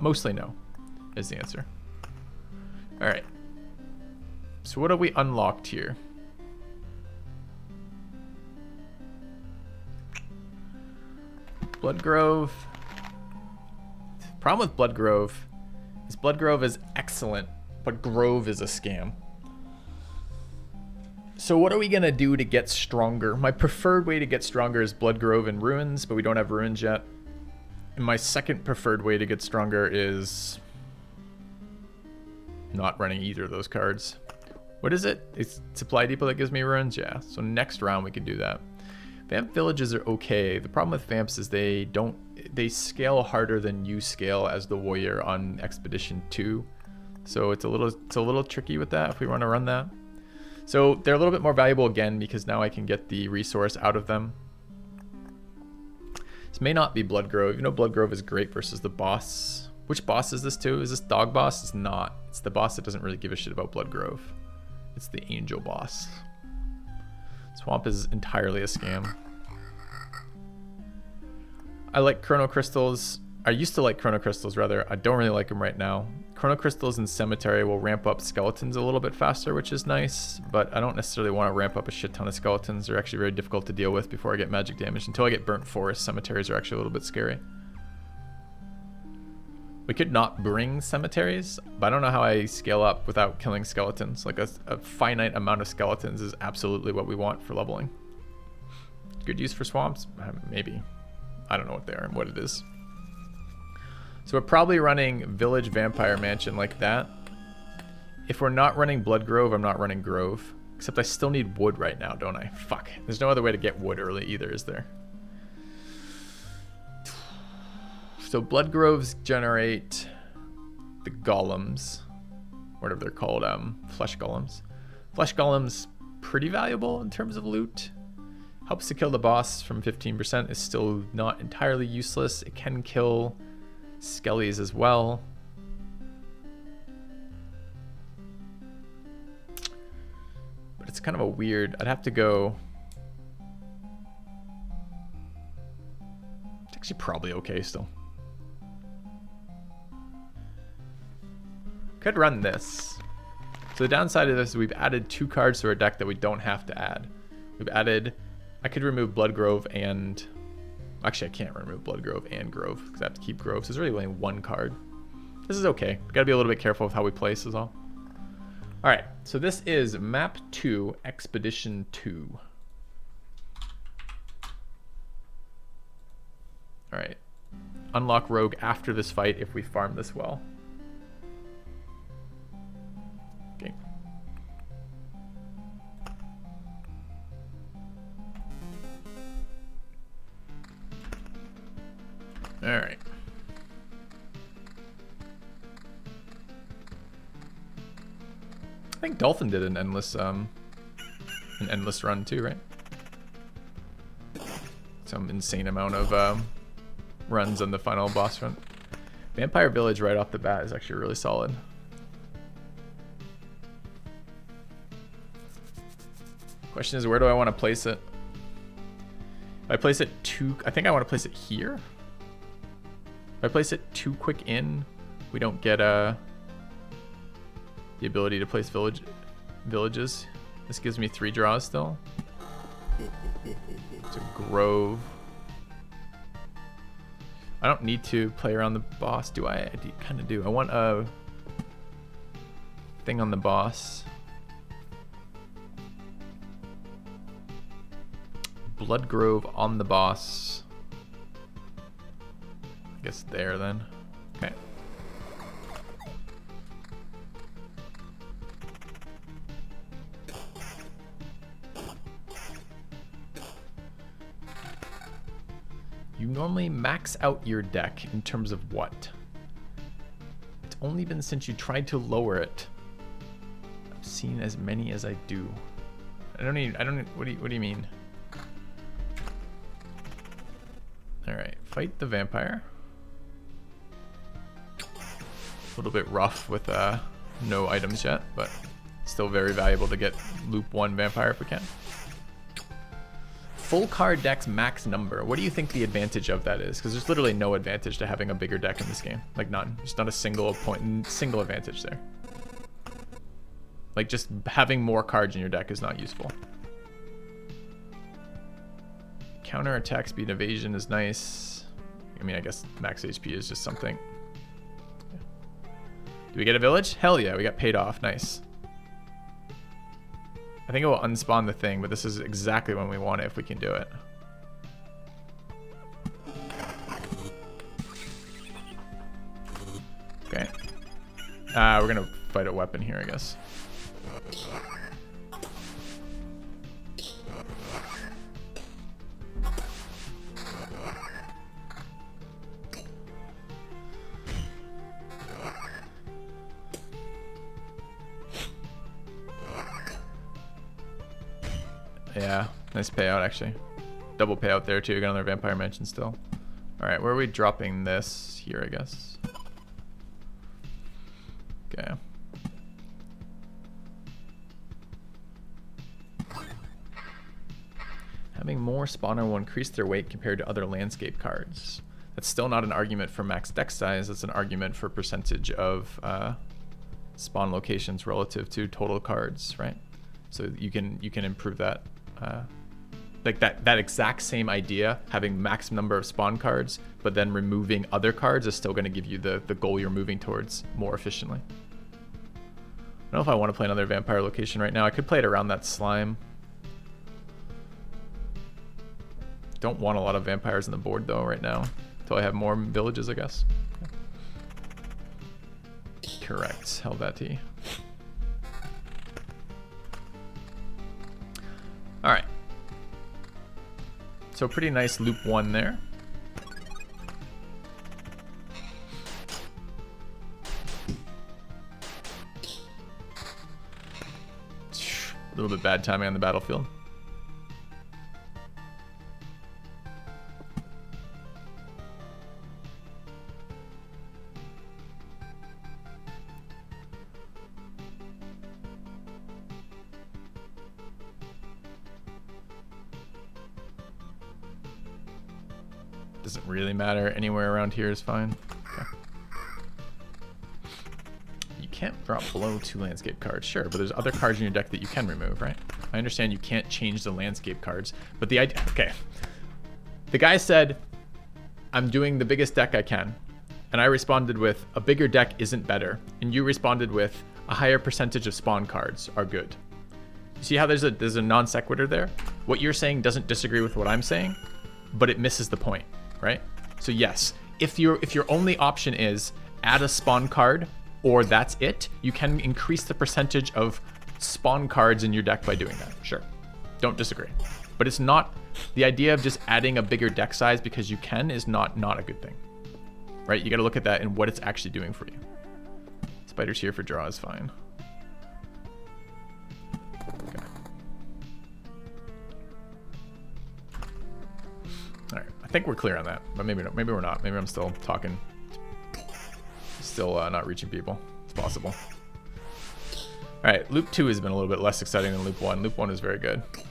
Mostly no is the answer. All right. So what have we unlocked here? Bloodgrove. Problem with Bloodgrove is excellent, but Grove is a scam. So what are we gonna do to get stronger? My preferred way to get stronger is Bloodgrove and Ruins, but we don't have Ruins yet. And my second preferred way to get stronger is not running either of those cards. What is it? It's Supply Depot that gives me Ruins? Yeah, so next round we can do that. Vamp villages are okay. The problem with vamps is they scale harder than you scale as the warrior on Expedition 2. So it's a little tricky with that if we want to run that. So they're a little bit more valuable again because now I can get the resource out of them. This may not be Bloodgrove. You know Bloodgrove is great versus the boss. Which boss is this to? Is this dog boss? It's not. It's the boss that doesn't really give a shit about Bloodgrove. It's the angel boss. Swamp is entirely a scam. I like Chrono Crystals. I used to like Chrono Crystals, rather. I don't really like them right now. Chrono Crystals and Cemetery will ramp up skeletons a little bit faster, which is nice, but I don't necessarily want to ramp up a shit ton of skeletons. They're actually very difficult to deal with before I get magic damage. Until I get Burnt Forest, Cemeteries are actually a little bit scary. We could not bring cemeteries, but I don't know how I scale up without killing skeletons. Like a finite amount of skeletons is absolutely what we want for leveling. Good use for swamps? Maybe. I don't know what they are and what it is. So we're probably running Village Vampire Mansion like that. If we're not running Bloodgrove, I'm not running Grove. Except I still need wood right now, don't I? Fuck. There's no other way to get wood early either, is there? So Bloodgroves generate the golems, whatever they're called, flesh golems. Flesh golems pretty valuable in terms of loot. Helps to kill the boss from 15%, is still not entirely useless. It can kill skellies as well. But it's kind of a weird, I'd have to go. It's actually probably okay still. Could run this. So the downside of this is we've added 2 cards to our deck that we don't have to add. We've added, I could remove Bloodgrove and, actually I can't remove Bloodgrove and Grove because I have to keep Grove. So there's really only 1 card. This is okay. We gotta be a little bit careful with how we place is all. All right, so this is map 2, Expedition 2. All right, unlock Rogue after this fight if we farm this well. Okay. All right. I think Dolphin did an endless run too, right? Some insane amount of runs on the final boss run. Vampire Village right off the bat is actually really solid. Question is, where do I want to place it? If I place it too, I think I want to place it here. If I place it too quick in, we don't get the ability to place villages. This gives me 3 draws still. It's a Grove. I don't need to play around the boss, do I? I kind of do. I want a thing on the boss. Bloodgrove on the boss. I guess there then. Okay. You normally max out your deck in terms of what? It's only been since you tried to lower it I've seen as many as I do. What do you mean? Alright, fight the vampire. A little bit rough with no items yet, but still very valuable to get loop 1 vampire if we can. full card deck's max number. What do you think the advantage of that is? Because there's literally no advantage to having a bigger deck in this game. Like none. There's not a single advantage there. Like just having more cards in your deck is not useful. Counter attack speed evasion is nice. I mean, I guess max HP is just something. Yeah. Do we get a village? Hell yeah, we got paid off. Nice. I think it will unspawn the thing, but this is exactly when we want it if we can do it. Okay. We're gonna fight a weapon here, I guess. Yeah, nice payout actually. Double payout there too. Got another vampire mansion still. All right, where are we dropping this? Here, I guess. Okay. Having more spawner will increase their weight compared to other landscape cards. That's still not an argument for max deck size. That's an argument for percentage of spawn locations relative to total cards, right? So you can improve that. Like that exact same idea, having max number of spawn cards, but then removing other cards is still going to give you the goal you're moving towards more efficiently. I don't know if I want to play another vampire location right now. I could play it around that slime. Don't want a lot of vampires on the board though right now, until I have more villages, I guess. Okay. Correct. Helveti. All right. So pretty nice loop 1 there. A little bit bad timing on the battlefield. Doesn't really matter. Anywhere around here is fine. Okay. You can't drop below 2 landscape cards, sure, but there's other cards in your deck that you can remove, right? I understand you can't change the landscape cards, but the idea... Okay. The guy said, I'm doing the biggest deck I can. And I responded with, a bigger deck isn't better. And you responded with, a higher percentage of spawn cards are good. You see how there's a non sequitur there? What you're saying doesn't disagree with what I'm saying, but it misses the point. Right? So yes, if your only option is add a spawn card or that's it, you can increase the percentage of spawn cards in your deck by doing that. Sure. Don't disagree. But it's not, the idea of just adding a bigger deck size because you can is not a good thing. Right? You got to look at that and what it's actually doing for you. Spiders here for draw is fine. Okay. All right, I think we're clear on that, but maybe not. Maybe we're not. Maybe I'm still talking, still not reaching people. It's possible. All right, loop 2 has been a little bit less exciting than loop 1. Loop 1 is very good. Okay.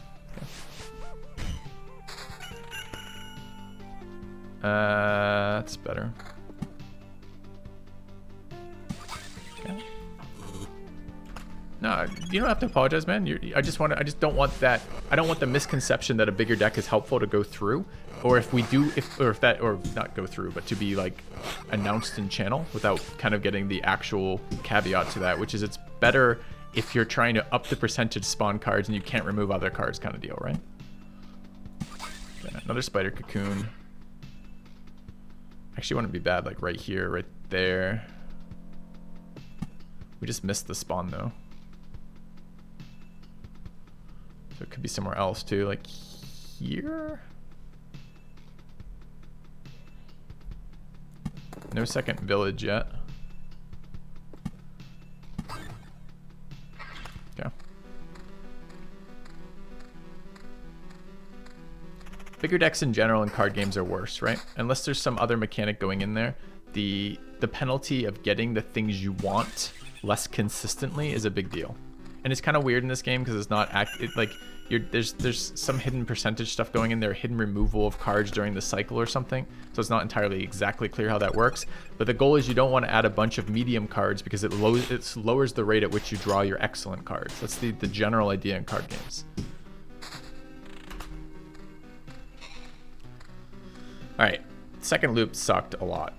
That's better. Okay. No, you don't have to apologize, man. I just don't want that. I don't want the misconception that a bigger deck is helpful to go through, or if we do, or not go through, but to be like announced in channel without kind of getting the actual caveat to that, which is it's better if you're trying to up the percentage spawn cards and you can't remove other cards, kind of deal, right? Okay, another spider cocoon. Actually, want to be bad like right here, right there. We just missed the spawn though. So it could be somewhere else too, like here. No second village yet. Okay. Bigger decks in general in card games are worse, right? Unless there's some other mechanic going in there, the penalty of getting the things you want less consistently is a big deal. And it's kind of weird in this game because it's not like there's some hidden percentage stuff going in there, hidden removal of cards during the cycle or something. So it's not entirely exactly clear how that works. But the goal is you don't want to add a bunch of medium cards because it lowers the rate at which you draw your excellent cards. That's the general idea in card games. All right, second loop sucked a lot.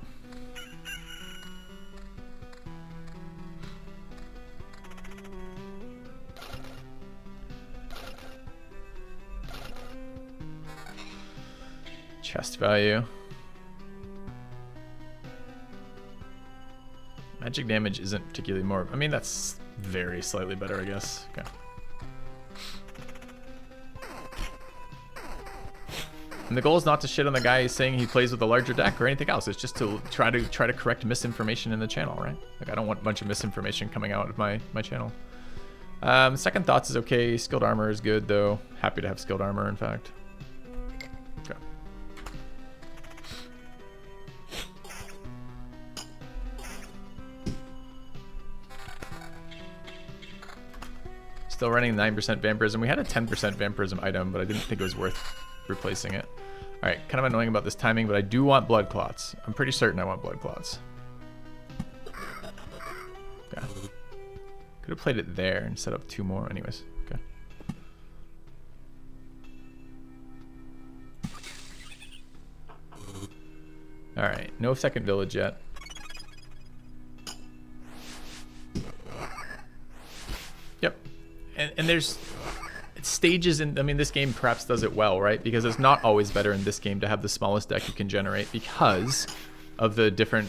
Chest value. Magic damage isn't particularly more. I mean, that's very slightly better, I guess. Okay. And the goal is not to shit on the guy saying he plays with a larger deck or anything else. It's just to try to correct misinformation in the channel, right? Like, I don't want a bunch of misinformation coming out of my channel. Second Thoughts is okay. Skilled Armor is good, though. Happy to have Skilled Armor, in fact. Okay. Still running 9% Vampirism. We had a 10% Vampirism item, but I didn't think it was worth replacing it. All right, kind of annoying about this timing, but I do want Blood Clots. I'm pretty certain I want Blood Clots. Okay. Could have played it there and set up 2 more. Anyways, okay. All right, no second village yet. Yep, and there's stages in, I mean, this game perhaps does it well, right? Because it's not always better in this game to have the smallest deck you can generate because of the different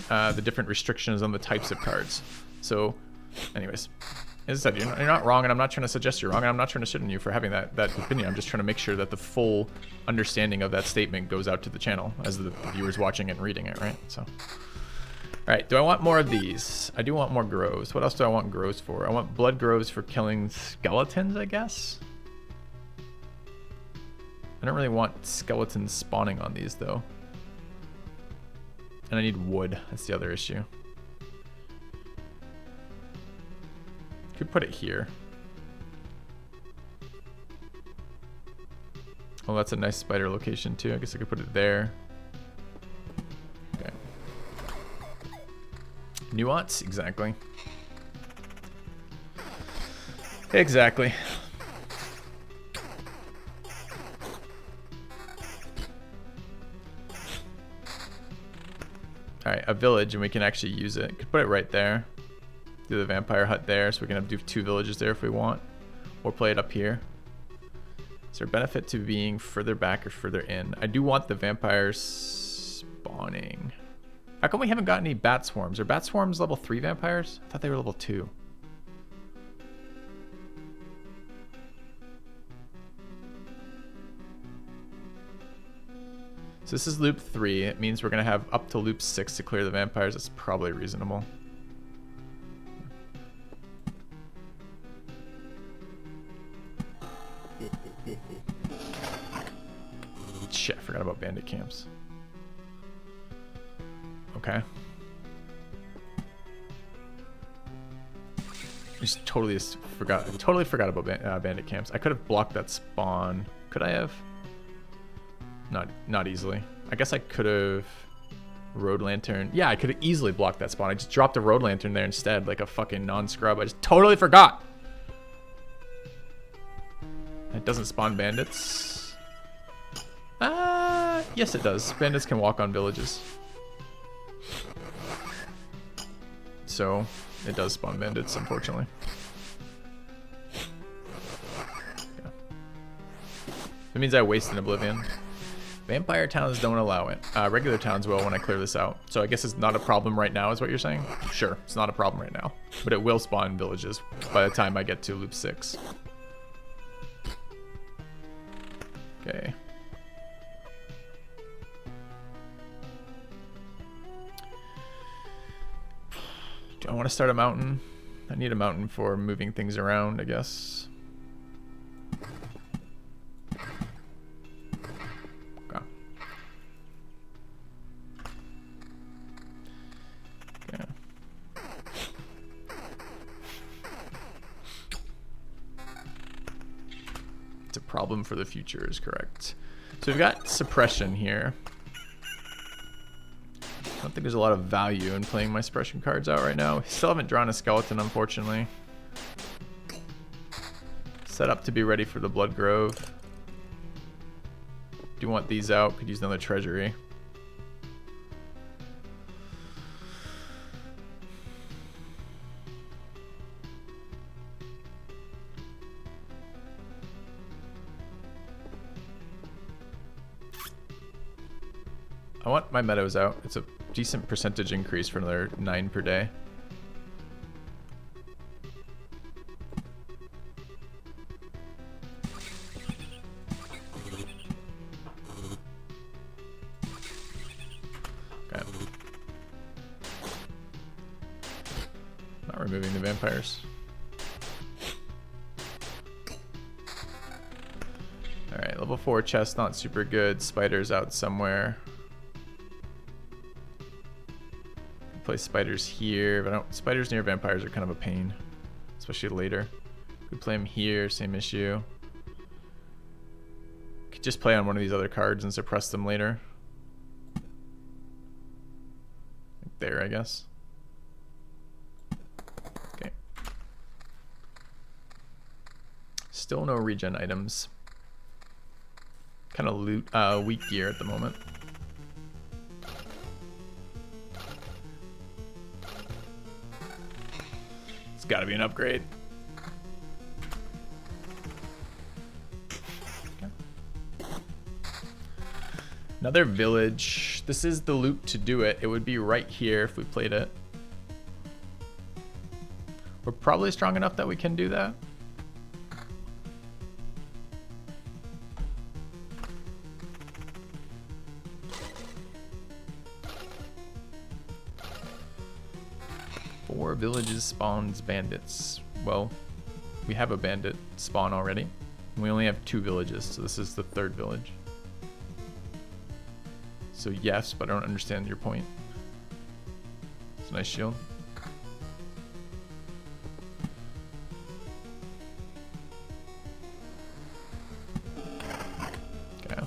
restrictions on the types of cards. So, anyways, as I said, you're not wrong, and I'm not trying to suggest you're wrong, and I'm not trying to shit on you for having that opinion. I'm just trying to make sure that the full understanding of that statement goes out to the channel as the viewers watching it and reading it, right? So, all right, do I want more of these? I do want more groves. What else do I want groves for? I want blood groves for killing skeletons, I guess. I don't really want skeletons spawning on these, though. And I need wood. That's the other issue. Could put it here. Oh, that's a nice spider location, too. I guess I could put it there. Okay. Nuance? Exactly. Exactly. Alright, a village, and we can actually use it. Could put it right there. Do the vampire hut there, so we can do 2 villages there if we want. Or play it up here. Is there a benefit to being further back or further in? I do want the vampires spawning. How come we haven't got any bat swarms? Are bat swarms level 3 vampires? I thought they were level 2. So this is loop 3. It means we're going to have up to loop 6 to clear the vampires. That's probably reasonable. Shit, I forgot about bandit camps. Okay. Just totally forgot about bandit camps. I could have blocked that spawn. Could I have? Not easily. I guess I could have road lantern. Yeah, I could have easily blocked that spawn. I just dropped a road lantern there instead, like a fucking non-scrub. I just totally forgot. It doesn't spawn bandits. Yes it does. Bandits can walk on villages. So it does spawn bandits, unfortunately. Yeah. It means I wasted Oblivion. Vampire towns don't allow it. Regular towns will when I clear this out. So I guess it's not a problem right now is what you're saying? Sure, it's not a problem right now. But it will spawn villages by the time I get to loop 6. Okay. Do I want to start a mountain? I need a mountain for moving things around, I guess. It's a problem for the future is correct. So we've got suppression here. I don't think there's a lot of value in playing my suppression cards out right now. Still haven't drawn a skeleton, unfortunately. Set up to be ready for the Blood Grove. Do want these out. Could use another treasury. I want my meadows out. It's a decent percentage increase for another 9 per day. Okay. Not removing the vampires. Alright, level 4 chest, not super good. Spiders out somewhere. Play spiders here, but I don't. Spiders near vampires are kind of a pain, especially later. Could play them here, same issue. Could just play on one of these other cards and suppress them later. Like there, I guess. Okay. Still no regen items. Kind of loot, weak gear at the moment. Gotta be an upgrade. Okay. Another village. This is the loot to do it. It would be right here if we played it. We're probably strong enough that we can do that. Villages spawns bandits. Well, we have a bandit spawn already. We only have 2 villages, so this is the 3rd village. So yes, but I don't understand your point. It's a nice shield. Okay.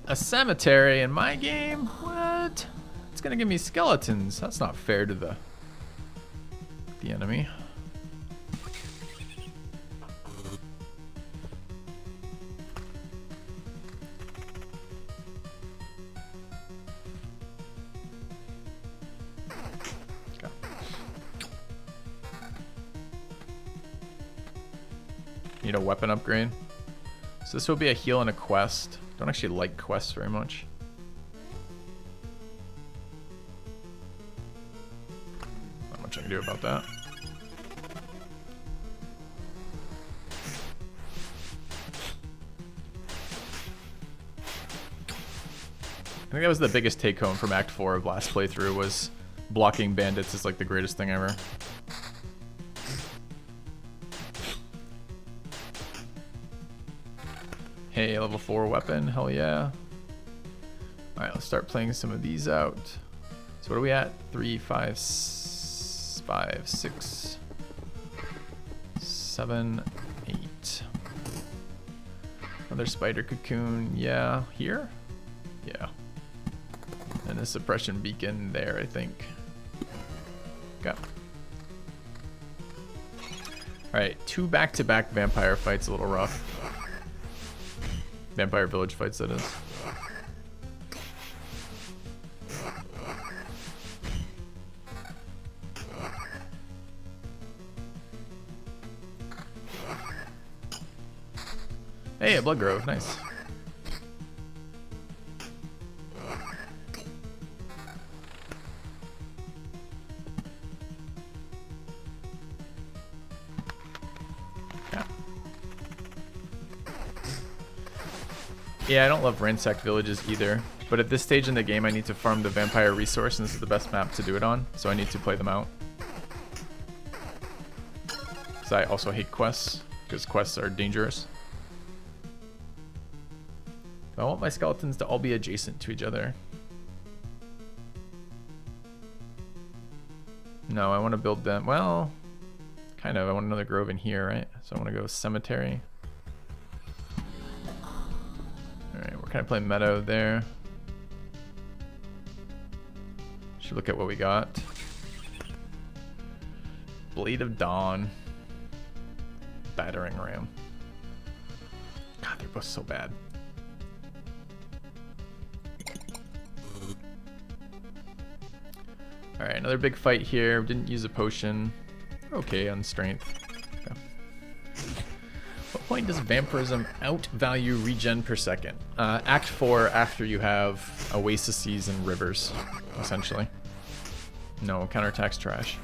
A cemetery in my game? What? It's gonna give me skeletons. That's not fair to the enemy. Okay. Need a weapon upgrade. So this will be a heal and a quest. Don't actually like quests very much. Not much I can do about that. I think that was the biggest take home from Act 4 of last playthrough, was blocking bandits is like the greatest thing ever. Hey, level 4 weapon, hell yeah. Alright, let's start playing some of these out. So what are we at? 3, 5, 5, 6, 7, 8. Another spider cocoon, yeah. Here? Yeah. And a suppression beacon there, I think. Okay. Alright, 2 back-to-back vampire fights, a little rough. Vampire village fights, that is. Hey, a blood grove, nice. Yeah, I don't love ransacked villages either, but at this stage in the game I need to farm the vampire resource, and this is the best map to do it on, so I need to play them out. So I also hate quests, because quests are dangerous. I want my skeletons to all be adjacent to each other. No, I want to build them. Well, kind of. I want another grove in here, right? So I want to go cemetery. All right, we're kind of playing meadow there. Should look at what we got. Blade of Dawn. Battering Ram. God, they're both so bad. Alright, another big fight here. Didn't use a potion. Okay, on strength. Okay. What point does vampirism outvalue regen per second? Act 4 after you have oases and rivers, essentially. No, counterattack's trash.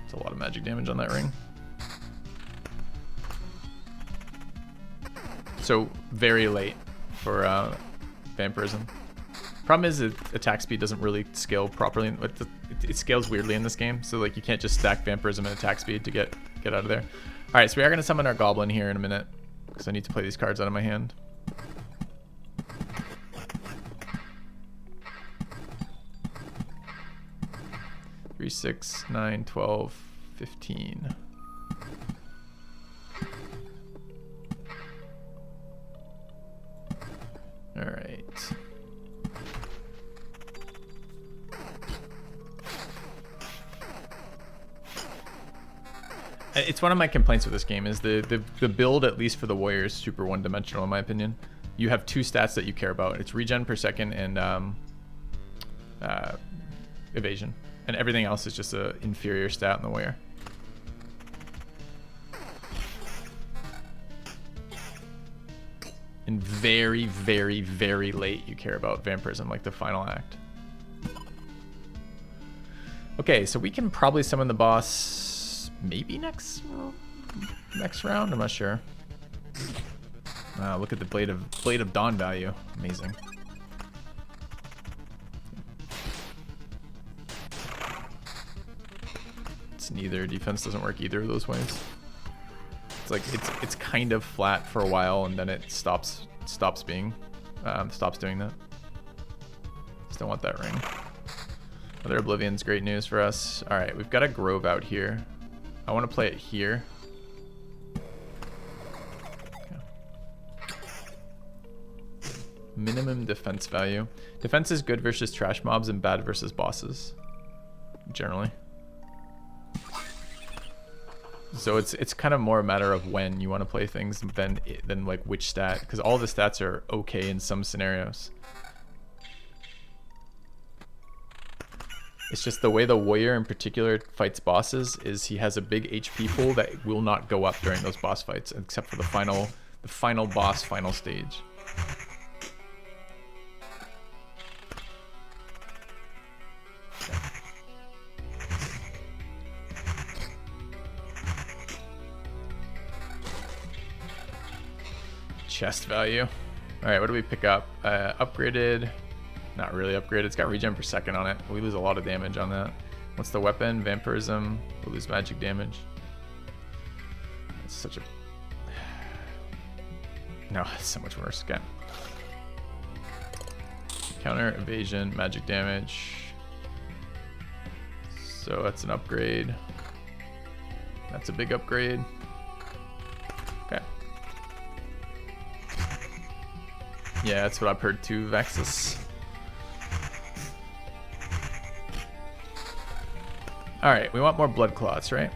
It's a lot of magic damage on that ring. So, very late for vampirism. Problem is, attack speed doesn't really scale properly. It scales weirdly in this game, so like you can't just stack vampirism and attack speed to get out of there. All right, so we are gonna summon our goblin here in a minute because I need to play these cards out of my hand. 3, 6, 9, 12, 15. All right. It's one of my complaints with this game is the build, at least for the warrior, is super one-dimensional in my opinion. You have two stats that you care about. It's regen per second and evasion. And everything else is just an inferior stat in the warrior. And very, very, very late you care about vampirism, like the final act. Okay, so we can probably summon the boss maybe next round. I'm not sure. Look at the Blade of Dawn value. Amazing. It's neither. Defense doesn't work either of those ways. It's like it's kind of flat for a while and then it stops doing that. Still want that ring. Other Oblivion's great news for us. All right, we've got a grove out here. I want to play it here. Okay. Minimum defense value. Defense is good versus trash mobs and bad versus bosses, generally. So it's kind of more a matter of when you want to play things than like which stat, because all the stats are okay in some scenarios. It's just the way the warrior in particular fights bosses is he has a big HP pool that will not go up during those boss fights, except for the final boss, final stage. Chest value. All right, what do we pick up? Upgraded. Not really upgraded. It's got regen per second on it. We lose a lot of damage on that. What's the weapon? Vampirism. We lose magic damage. It's such a... No, it's so much worse. Okay. Counter, evasion, magic damage. So that's an upgrade. That's a big upgrade. Okay. Yeah, that's what I've heard too, Vexus. Alright, we want more blood clots, right?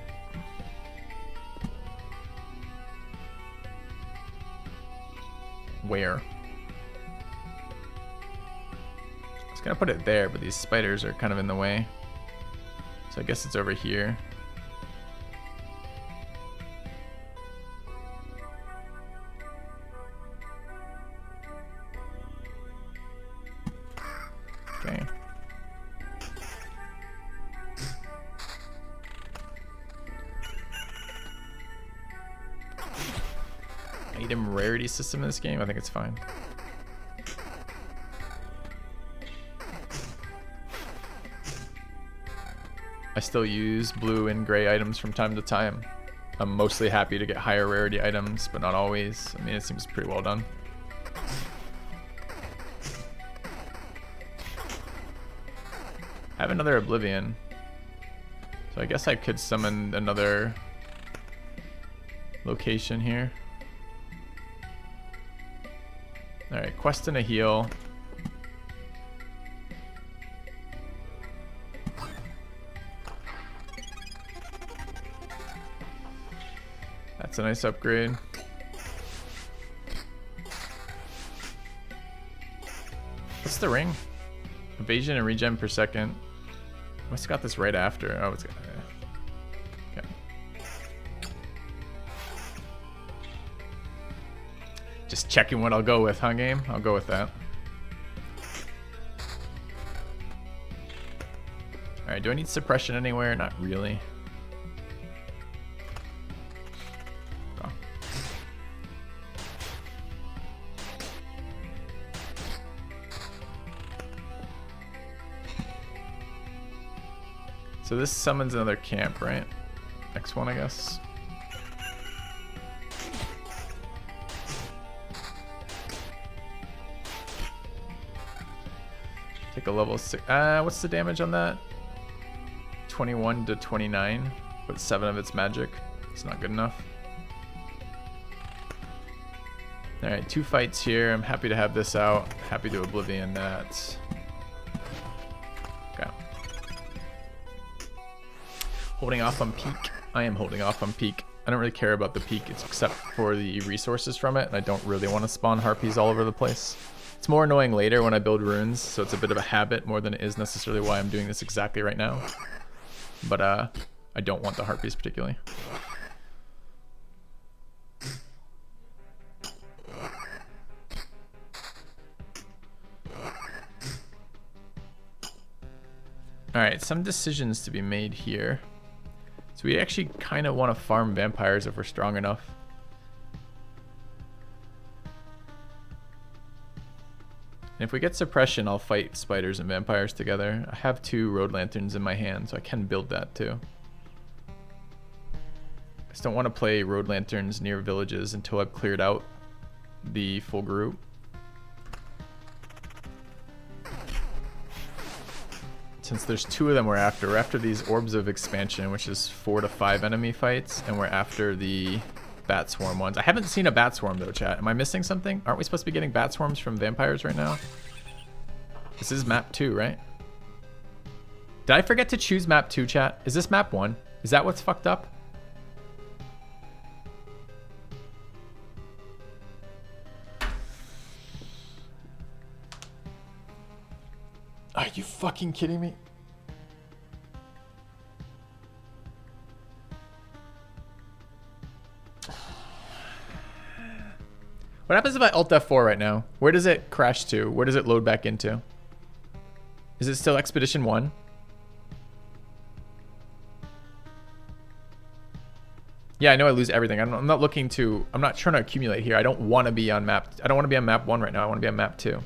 Where? I was gonna put it there, but these spiders are kind of in the way. So I guess it's over here. Okay. Item rarity system in this game? I think it's fine. I still use blue and gray items from time to time. I'm mostly happy to get higher rarity items, but not always. I mean, it seems pretty well done. I have another Oblivion. So I guess I could summon another location here. Alright, quest and a heal. That's a nice upgrade. What's the ring? Evasion and regen per second. Must have got this right after. Oh, it's got. Okay. Just checking what I'll go with, huh, game? I'll go with that. Alright, do I need suppression anywhere? Not really. Oh. So this summons another camp, right? Next one, I guess. Take a level 6. What's the damage on that? 21 to 29, but 7 of it's magic. It's not good enough. Alright, 2 fights here. I'm happy to have this out. Happy to Oblivion that. Okay. Holding off on peak. I am holding off on peak. I don't really care about the peak except for the resources from it, and I don't really want to spawn harpies all over the place. It's more annoying later when I build runes, so it's a bit of a habit more than it is necessarily why I'm doing this exactly right now. But I don't want the harpies particularly. Alright, some decisions to be made here. So we actually kind of want to farm vampires if we're strong enough. And if we get suppression, I'll fight spiders and vampires together. I have 2 road lanterns in my hand, so I can build that too. I just don't want to play road lanterns near villages until I've cleared out the full group. Since there's 2 of them we're after these orbs of expansion, which is 4 to 5 enemy fights, and we're after the bat swarm ones. I haven't seen a bat swarm though, chat. Am I missing something? Aren't we supposed to be getting bat swarms from vampires right now? This is map 2, right? Did I forget to choose map 2, chat? Is this map 1? Is that what's fucked up? Are you fucking kidding me? What happens if I Alt F4 right now? Where does it crash to? Where does it load back into? Is it still Expedition 1? Yeah, I know I lose everything. I'm not looking to... I'm not trying to accumulate here. I don't want to be on map... I don't want to be on map 1 right now. I want to be on map 2.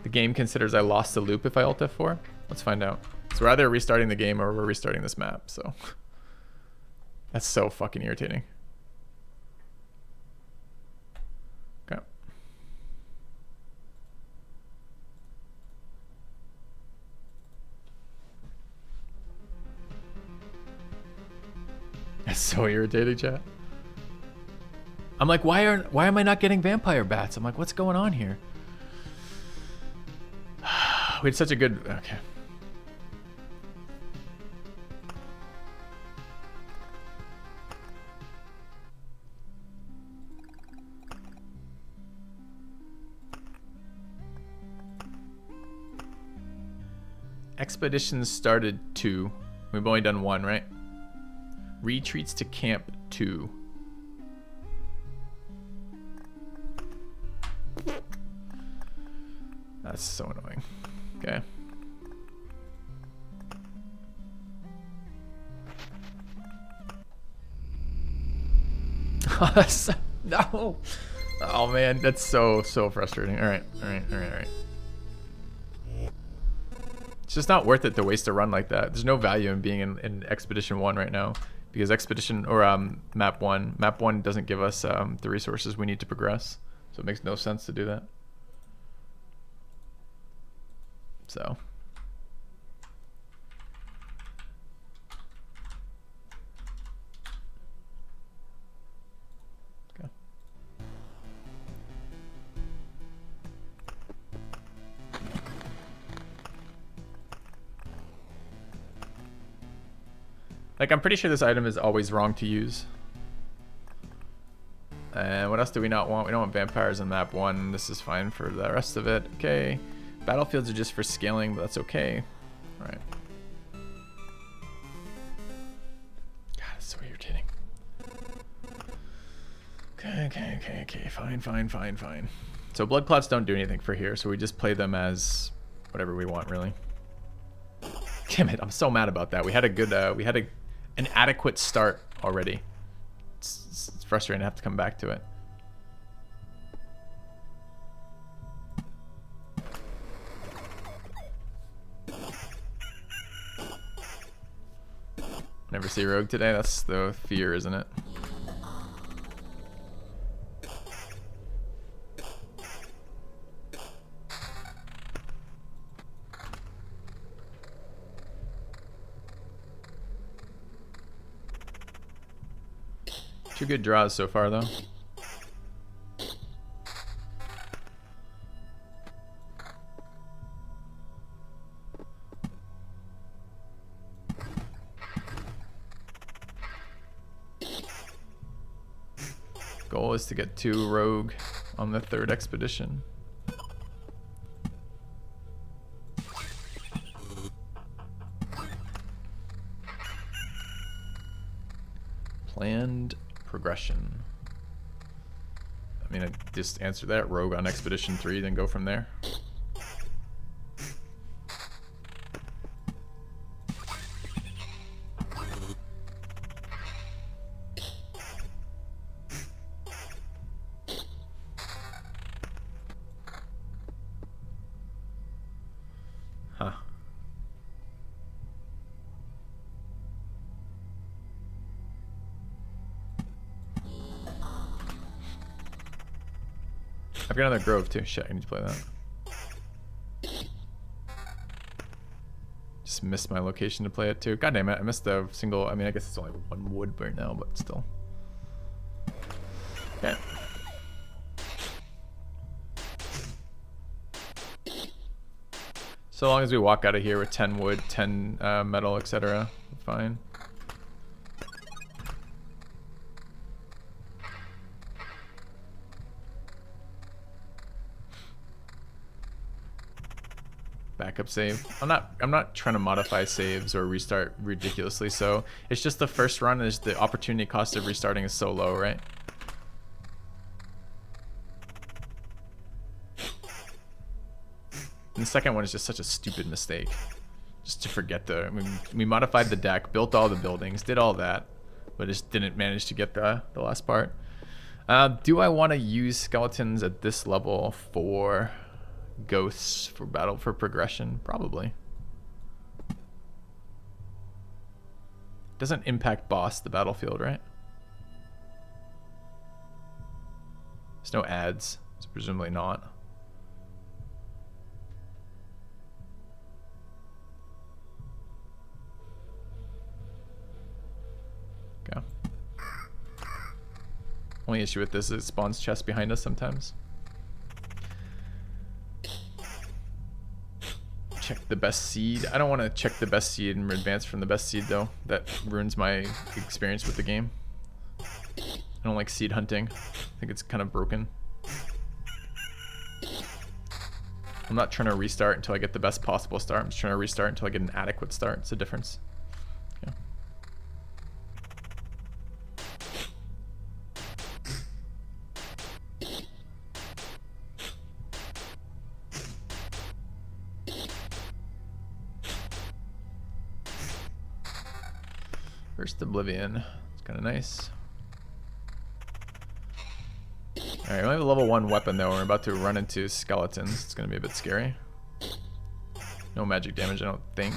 The game considers I lost the loop if I Alt F4? Let's find out. So we're either restarting the game or we're restarting this map, so... That's so fucking irritating. Okay. That's so irritating, chat. I'm like, why am I not getting vampire bats? I'm like, what's going on here? We had such a good... Okay. Expeditions started 2. We've only done 1, right? Retreats to camp 2. That's so annoying. Okay. No. Oh man, that's so frustrating. All right. It's just not worth it to waste a run like that. There's no value in being in Expedition 1 right now because expedition or map one doesn't give us the resources we need to progress, so it makes no sense to do that. So okay. Like, I'm pretty sure this item is always wrong to use. And what else do we not want? We don't want vampires in map 1. This is fine for the rest of it. Okay. Battlefields are just for scaling, but that's okay. Alright. God, it's so irritating. Okay. Fine. So blood clots don't do anything for here, so we just play them as whatever we want, really. Damn it, I'm so mad about that. We had a good, an adequate start already. It's frustrating to have to come back to it. Never see rogue today. That's the fear, isn't it? Two good draws so far, though. Goal is to get 2 rogue on the 3rd expedition. Planned progression. I mean, I just answer that. Rogue on expedition 3, then go from there. Huh. I've got another grove too. Shit, I need to play that. Just missed my location to play it too. God damn it, I missed the single. I mean, I guess it's only 1 wood right now, but still. Okay. So long as we walk out of here with 10 wood, 10 metal, etc., fine. Backup save. I'm not trying to modify saves or restart ridiculously, so it's just the first run is the opportunity cost of restarting is so low, right? And the second one is just such a stupid mistake. Just to forget I mean, we modified the deck, built all the buildings, did all that, but just didn't manage to get the last part. Do I want to use skeletons at this level for ghosts, for battle, for progression? Probably. Doesn't impact boss the battlefield, right? There's no ads, so presumably not. Okay. Only issue with this is it spawns chests behind us sometimes. Check the best seed. I don't want to check the best seed and advance from the best seed though. That ruins my experience with the game. I don't like seed hunting. I think it's kind of broken. I'm not trying to restart until I get the best possible start. I'm just trying to restart until I get an adequate start. It's a difference. Yeah. First Oblivion. It's kind of nice. Alright, we have a level 1 weapon though. We're about to run into skeletons. It's going to be a bit scary. No magic damage, I don't think.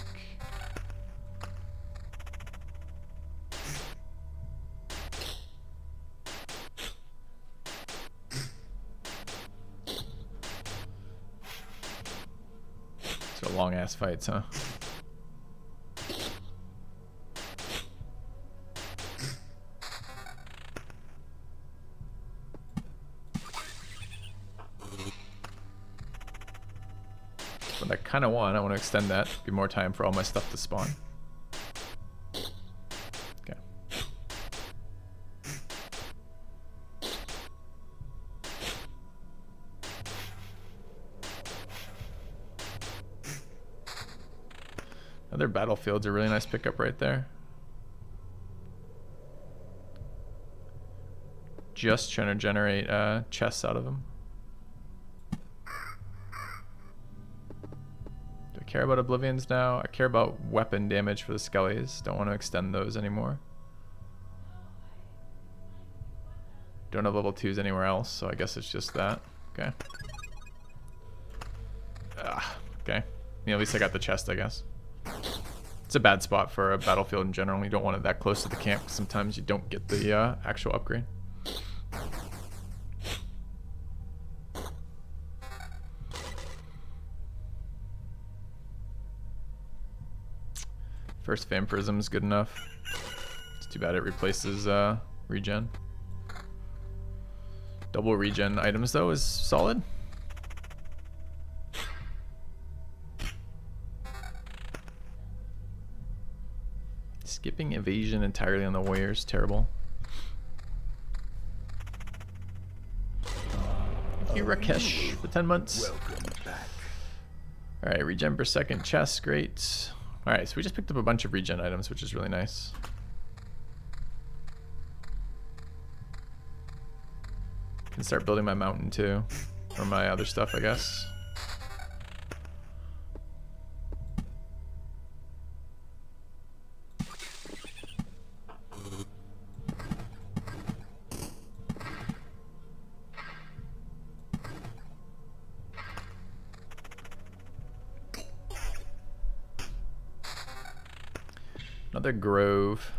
So long ass fights, huh? But I kind of want to extend that. Give more time for all my stuff to spawn. Okay. Other battlefield's a really nice pickup right there. Just trying to generate chests out of them. Do I care about Oblivions now? I care about weapon damage for the Skellies. Don't want to extend those anymore. Don't have level 2s anywhere else, so I guess it's just that. Okay. Okay. Yeah, at least I got the chest, I guess. It's a bad spot for a battlefield in general. You don't want it that close to the camp. Sometimes you don't get the actual upgrade. First Vampirism is good enough. It's too bad it replaces regen. Double regen items though is solid. Skipping evasion entirely on the warriors, terrible. Thank you, Rakesh, for 10 months. Welcome back. Alright, regen per second chest, great. Alright, so we just picked up a bunch of regen items, which is really nice. Can start building my mountain too, or my other stuff, I guess. Another grove.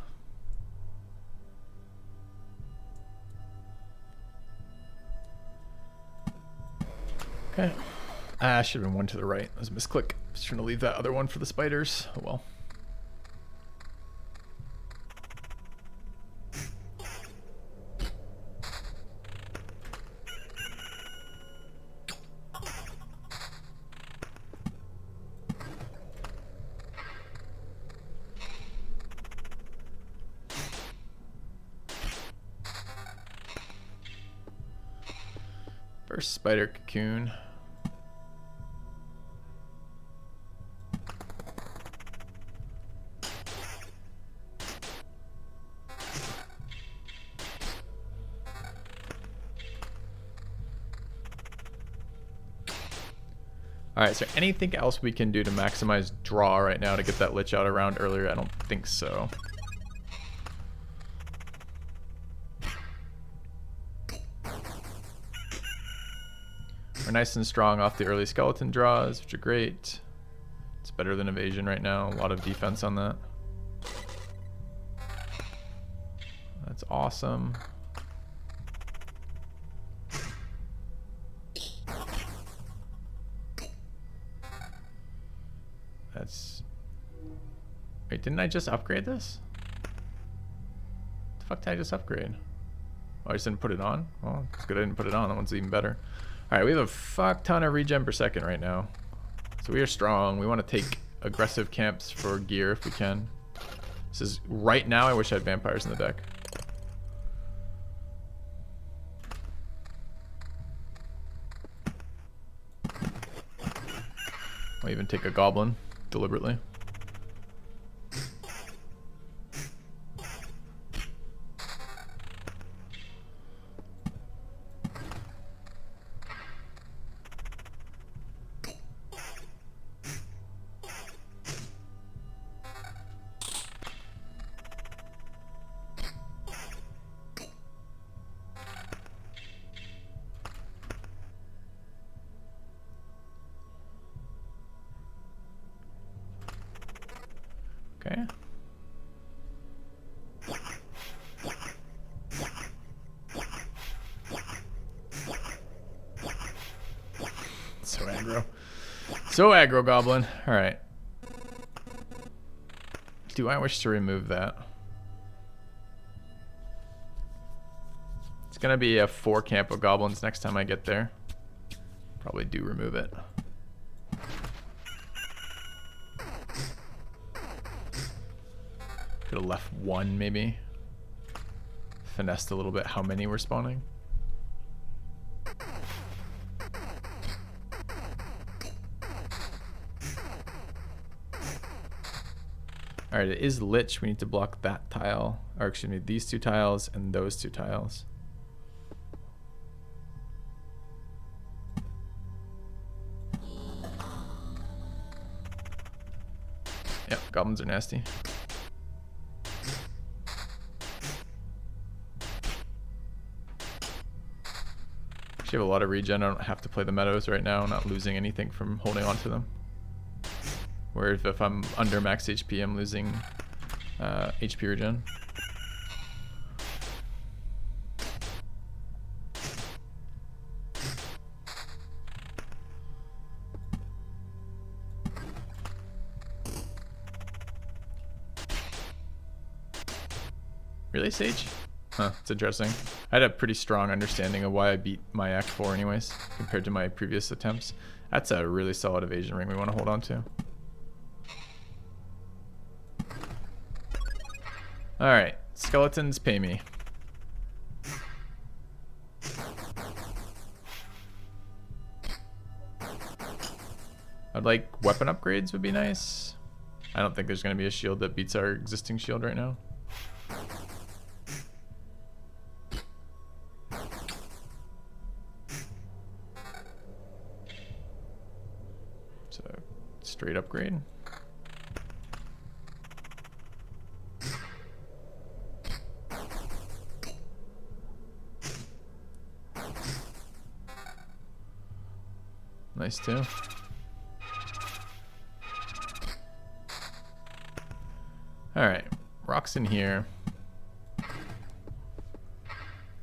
Okay. I should have been one to the right. That was a misclick. I was trying to leave that other one for the spiders. Oh well. First spider cocoon. Alright, is there anything else we can do to maximize draw right now to get that Lich out around earlier? I don't think so. We're nice and strong off the early skeleton draws, which are great. It's better than evasion right now. A lot of defense on that. That's awesome. That's... Wait, didn't I just upgrade this? What the fuck did I just upgrade? Oh, I just didn't put it on? Well, it's good I didn't put it on. That one's even better. Alright, we have a fuck ton of regen per second right now. So we are strong. We want to take aggressive camps for gear if we can. This is right now. I wish I had vampires in the deck. I'll even take a goblin deliberately. Okay. So So aggro goblin. All right. Do I wish to remove that? It's gonna be a 4 camp of goblins next time I get there. Probably do remove it. Could have left 1 maybe. Finessed a little bit how many were spawning. Alright, it is lich. We need to block that tile. Or excuse me, these 2 tiles and those 2 tiles. Yep, goblins are nasty. Actually have a lot of regen. I don't have to play the meadows right now. I'm not losing anything from holding on to them. Where if I'm under max HP, I'm losing HP regen. Really, Sage? Huh, it's interesting. I had a pretty strong understanding of why I beat my Act 4 anyways, compared to my previous attempts. That's a really solid evasion ring we want to hold on to. Alright, skeletons pay me. I'd like weapon upgrades would be nice. I don't think there's going to be a shield that beats our existing shield right now. So, straight upgrade. Nice too. Alright, rocks in here.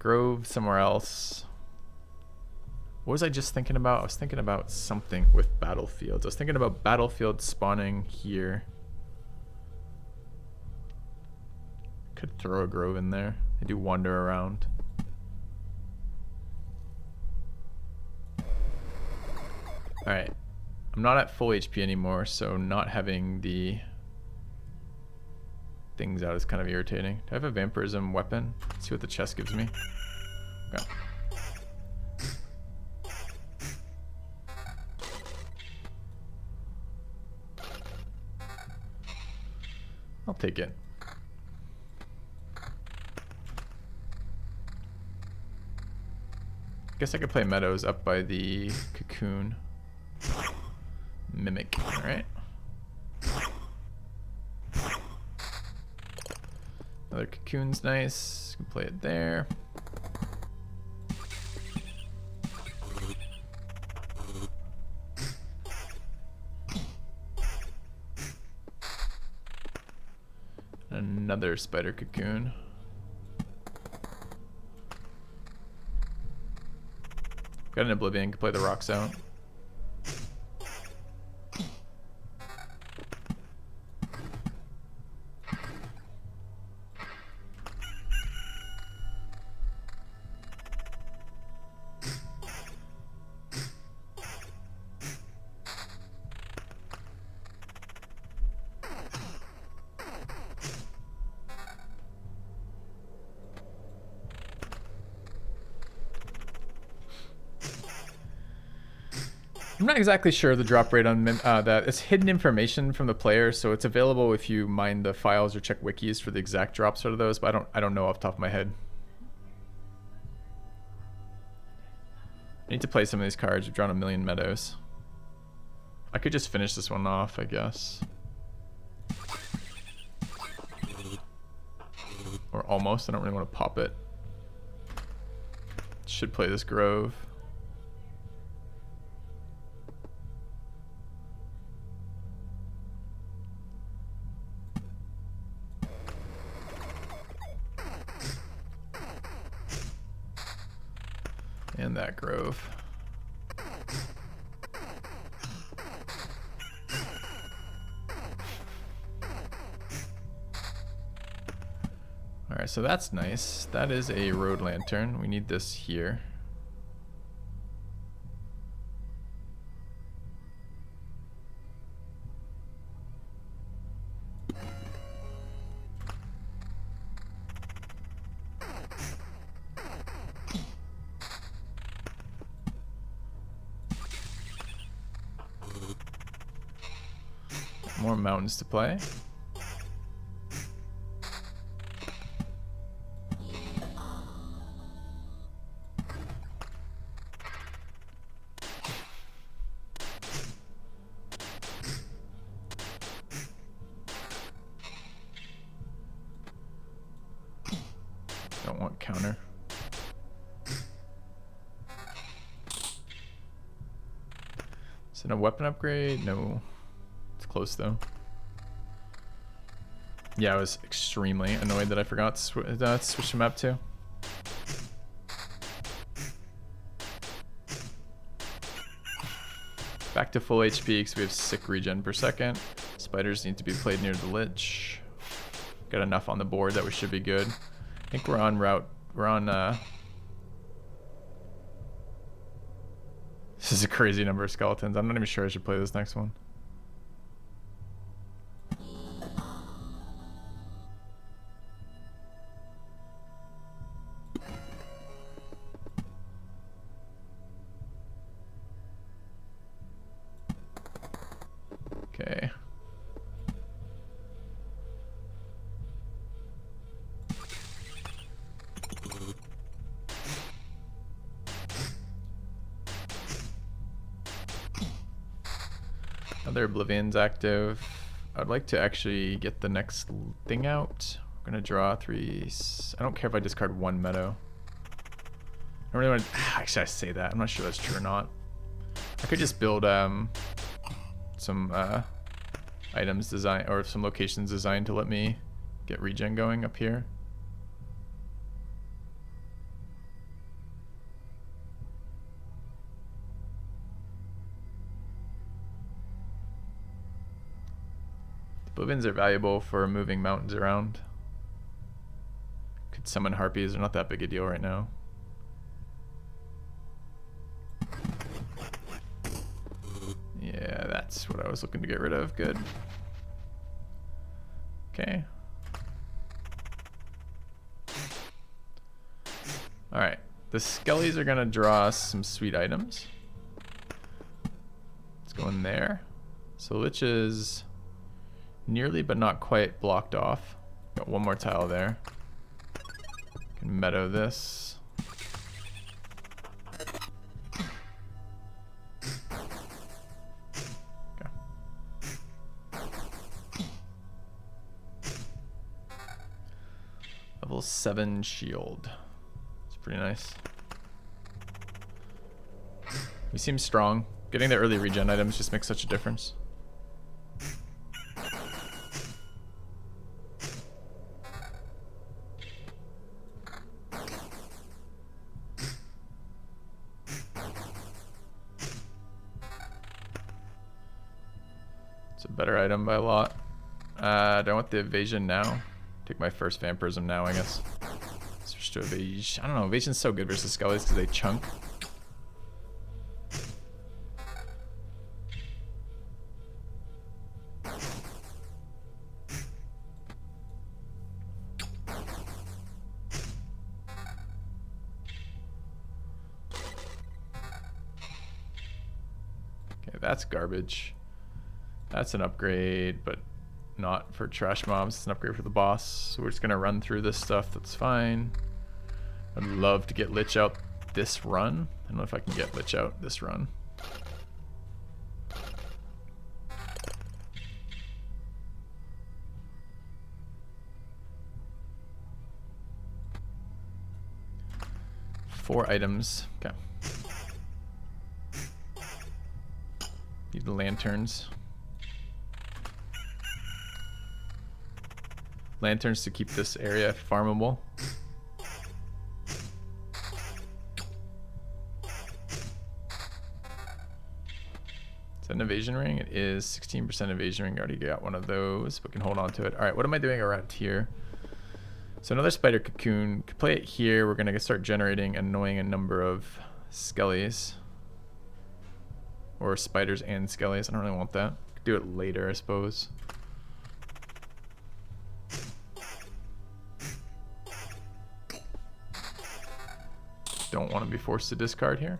Grove somewhere else. What was I just thinking about? I was thinking about something with battlefields. I was thinking about battlefield spawning here. Could throw a grove in there. They do wander around. Alright. I'm not at full HP anymore, so not having the things out is kind of irritating. Do I have a vampirism weapon? Let's see what the chest gives me. Okay. I'll take it. Guess I could play meadows up by the cocoon. Mimic, alright. Another cocoon's nice. Can play it there. Another spider cocoon. Got an oblivion, can play the rocks out. I'm not exactly sure the drop rate on that. It's hidden information from the player, so it's available if you mine the files or check wikis for the exact drops out of those, but I don't know off the top of my head. I need to play some of these cards. We've drawn a million meadows. I could just finish this one off, I guess. Or almost. I don't really want to pop it. Should play this grove. And that grove. Alright, so that's nice. That is a road lantern. We need this here. More mountains to play. Don't want counter. Is it a weapon upgrade? No. It's close though. Yeah, I was extremely annoyed that I forgot to switch the map too. Back to full HP because we have sick regen per second. Spiders need to be played near the lich. Got enough on the board that we should be good. I think we're on route. We're on. This is a crazy number of skeletons. I'm not even sure I should play this next one. Okay. Other Oblivion's active. I'd like to actually get the next thing out. We're gonna draw 3. I don't care if I discard 1 meadow. I don't really want to. Actually, I say that. I'm not sure that's true or not. I could just build some items designed, or some locations designed to let me get regen going up here. Oblivions are valuable for moving mountains around. Could summon harpies, they're not that big a deal right now. Yeah, that's what I was looking to get rid of. Good. Okay. Alright. The skellies are gonna draw us some sweet items. Let's go in there. So Lich is nearly but not quite blocked off. Got one more tile there. Can meadow this. Okay. Level 7 shield. It's pretty nice. We seem strong. Getting the early regen items just makes such a difference. It's a better item by a lot. Do I want the evasion now? Take my first vampirism now, I guess. Switch to evasion. I don't know, evasion's so good versus skellies because they chunk. Okay, that's garbage. That's an upgrade, but not for trash mobs. It's an upgrade for the boss. So we're just gonna run through this stuff. That's fine. I'd love to get Lich out this run. I don't know if I can get Lich out this run. Four items. Okay. Need the lanterns. Lanterns to keep this area farmable. Is that an evasion ring? It is 16% evasion ring. I already got one of those, but can hold on to it. All right, what am I doing around here? So another spider cocoon. Could play it here. We're gonna start generating annoying a number of skellies. Or spiders and skellies. I don't really want that. Could do it later, I suppose. Don't want to be forced to discard here.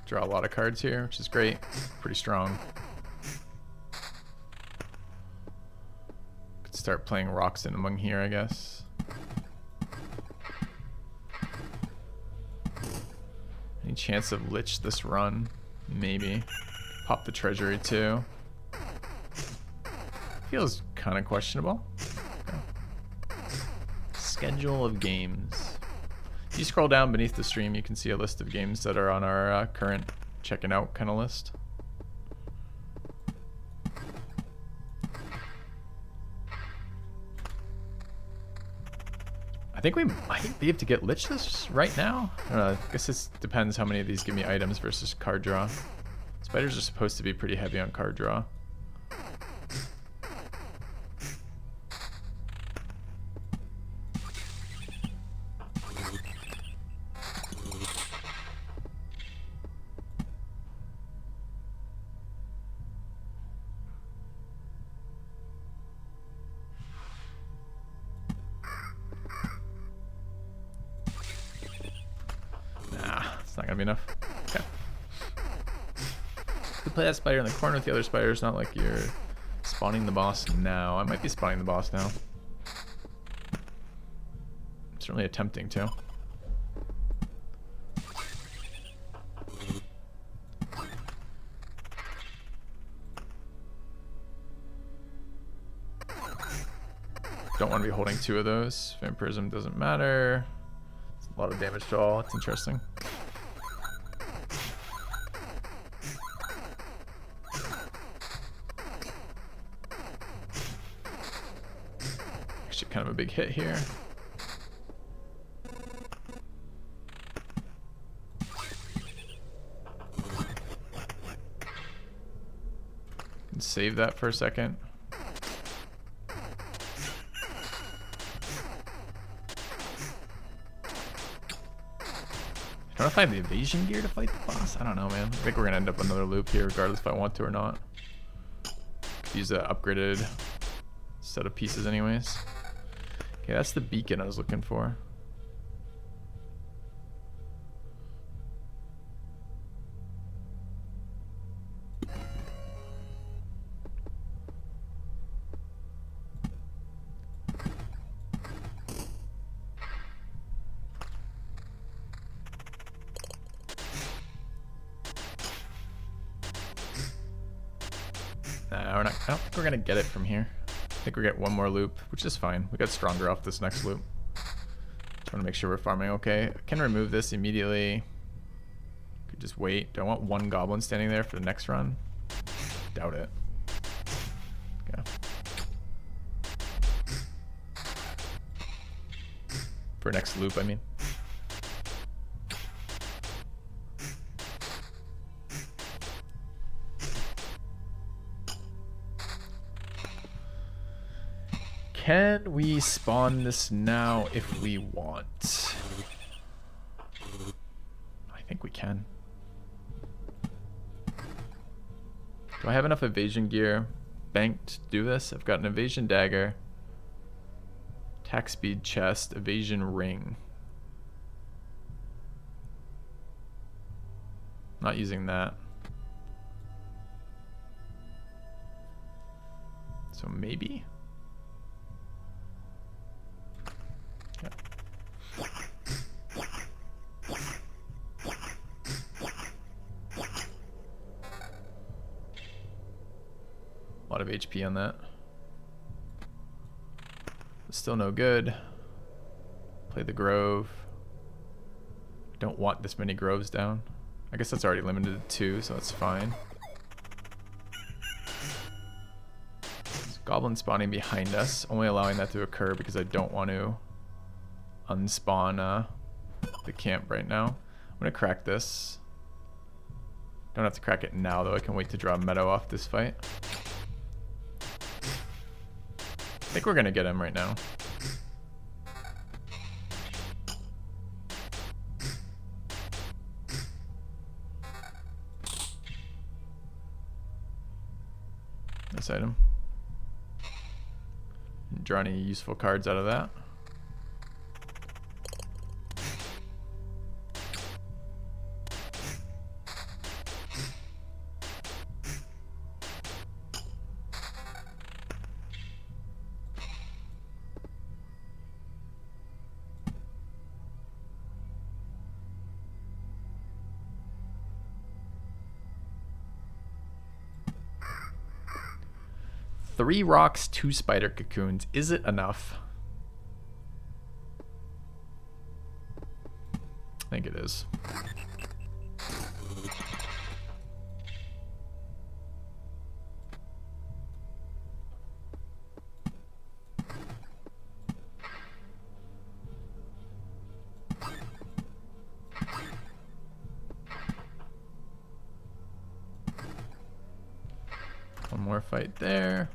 Draw a lot of cards here, which is great. Pretty strong. Could start playing rocks in among here, I guess. Any chance of Lich this run? Maybe. Pop the treasury too. Feels kind of questionable. Okay. Schedule of games. If you scroll down beneath the stream, you can see a list of games that are on our current checking out kind of list. I think we might be able to get Lich this right now. I don't know, I guess this depends how many of these give me items versus card draw. Spiders are supposed to be pretty heavy on card draw. Not gonna be enough. Okay. You play that spider in the corner with the other spiders, not like you're spawning the boss now. I might be spawning the boss now. I'm certainly attempting to. Don't want to be holding two of those. Vampirism doesn't matter. It's a lot of damage to all. It's interesting. Actually, kind of a big hit here. Can save that for a second. I don't know if I have the evasion gear to fight the boss. I don't know, man. I think we're gonna end up another loop here, regardless if I want to or not. Could use the upgraded set of pieces, anyways. Okay, that's the beacon I was looking for. Nah, we're not. I don't think we're gonna get it from here. I think we get one more loop, which is fine. We got stronger off this next loop. Just want to make sure we're farming okay. I can remove this immediately. Could just wait. Do I want one goblin standing there for the next run? Doubt it. Okay. For next loop, I mean. Can we spawn this now if we want? I think we can. Do I have enough evasion gear banked to do this? I've got an evasion dagger, attack speed chest, evasion ring. Not using that. So maybe? Yeah. A lot of HP on that. Still no good. Play the Grove. I don't want this many groves down. I guess that's already limited to 2, so that's fine. There's goblin spawning behind us, only allowing that to occur because I don't want to unspawn the camp right now. I'm gonna crack this. Don't have to crack it now though, I can wait to draw Meadow off this fight. I think we're gonna get him right now. This item. Draw any useful cards out of that. Three rocks, 2 spider cocoons. Is it enough? I think it is. One more fight there.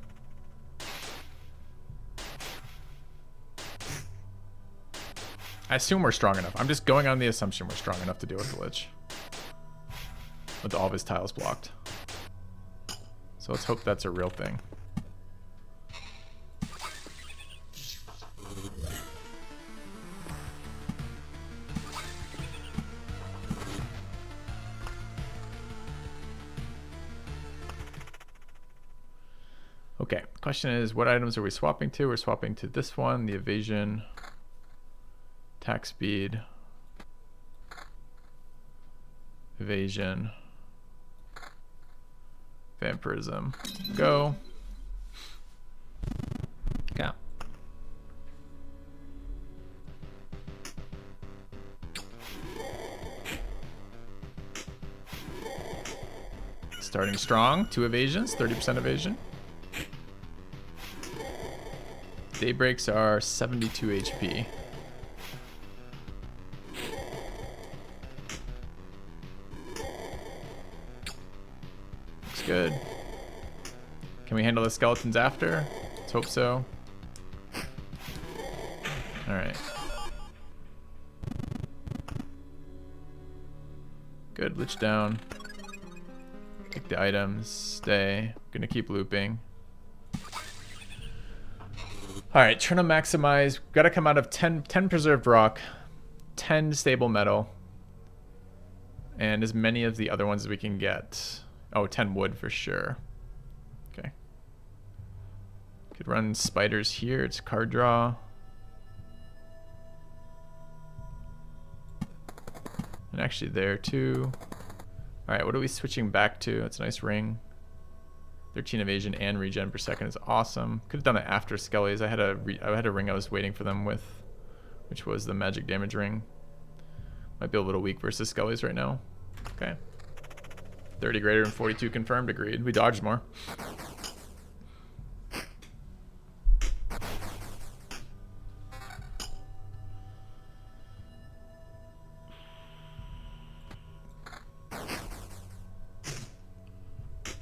I assume we're strong enough. I'm just going on the assumption we're strong enough to deal with the Lich. With all of his tiles blocked. So let's hope that's a real thing. Okay, question is, what items are we swapping to? We're swapping to this one, the evasion. Attack speed, evasion, vampirism, go. Go. Starting strong, 2 evasions, 30% evasion. Daybreaks are 72 HP. Good. Can we handle the skeletons after? Let's hope so. Alright. Good, Lich down. Take the items, stay. Gonna keep looping. Alright, trying to maximize. Gotta come out of 10 preserved rock, 10 stable metal, and as many of the other ones as we can get. Oh, 10 wood for sure. Okay. Could run spiders here. It's card draw. And actually there too. Alright, what are we switching back to? That's a nice ring. 13 evasion and regen per second is awesome. Could have done it after Skellies. I had a ring I was waiting for them with, which was the magic damage ring. Might be a little weak versus Skellies right now. Okay. 30 greater than 42 confirmed, agreed. We dodged more.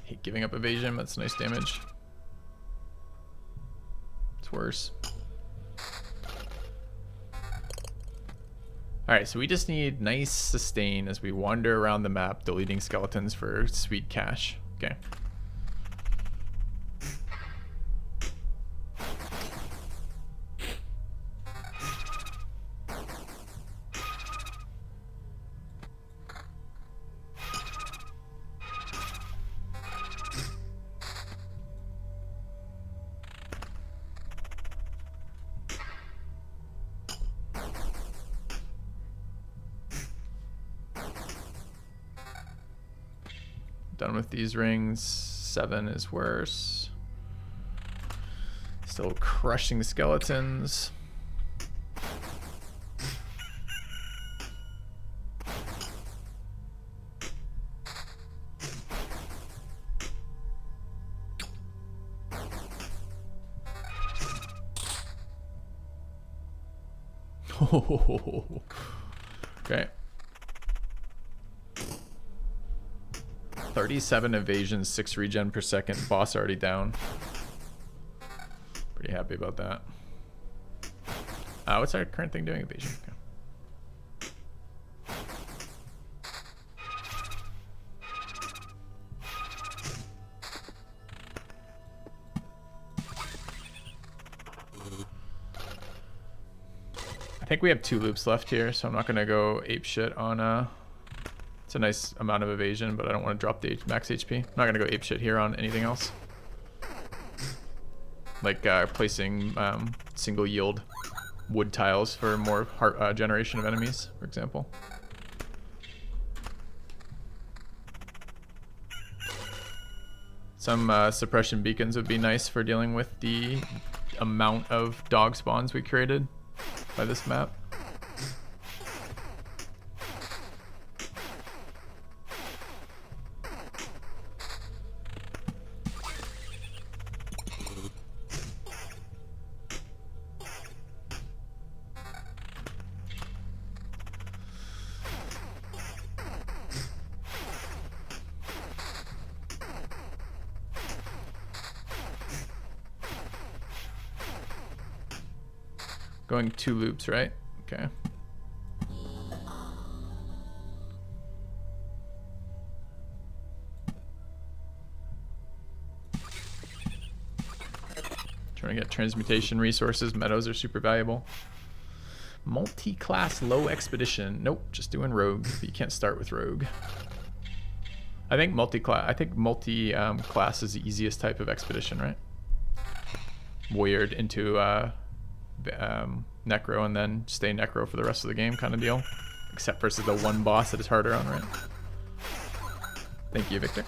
Hate giving up evasion, that's nice damage. It's worse. Alright, so we just need nice sustain as we wander around the map, deleting skeletons for sweet cash. Okay. Done with these rings. 7 is worse. Still crushing skeletons. Okay. 37 evasion, 6 regen per second. Boss already down. Pretty happy about that. What's our current thing doing? Evasion. Okay. I think we have 2 loops left here, so I'm not gonna go ape shit on it's a nice amount of evasion, but I don't want to drop the max HP. I'm not gonna go ape shit here on anything else. Like placing single yield wood tiles for more heart generation of enemies, for example. Some suppression beacons would be nice for dealing with the amount of dog spawns we created by this map. Going 2 loops, right? Okay. Trying to get transmutation resources. Meadows are super valuable. Multi-class low expedition. Nope, just doing rogue. But you can't start with rogue. I think multi-class is the easiest type of expedition, right? Warriored into necro and then stay necro for the rest of the game kind of deal. Except versus the one boss that is harder on, right? Thank you, Victor.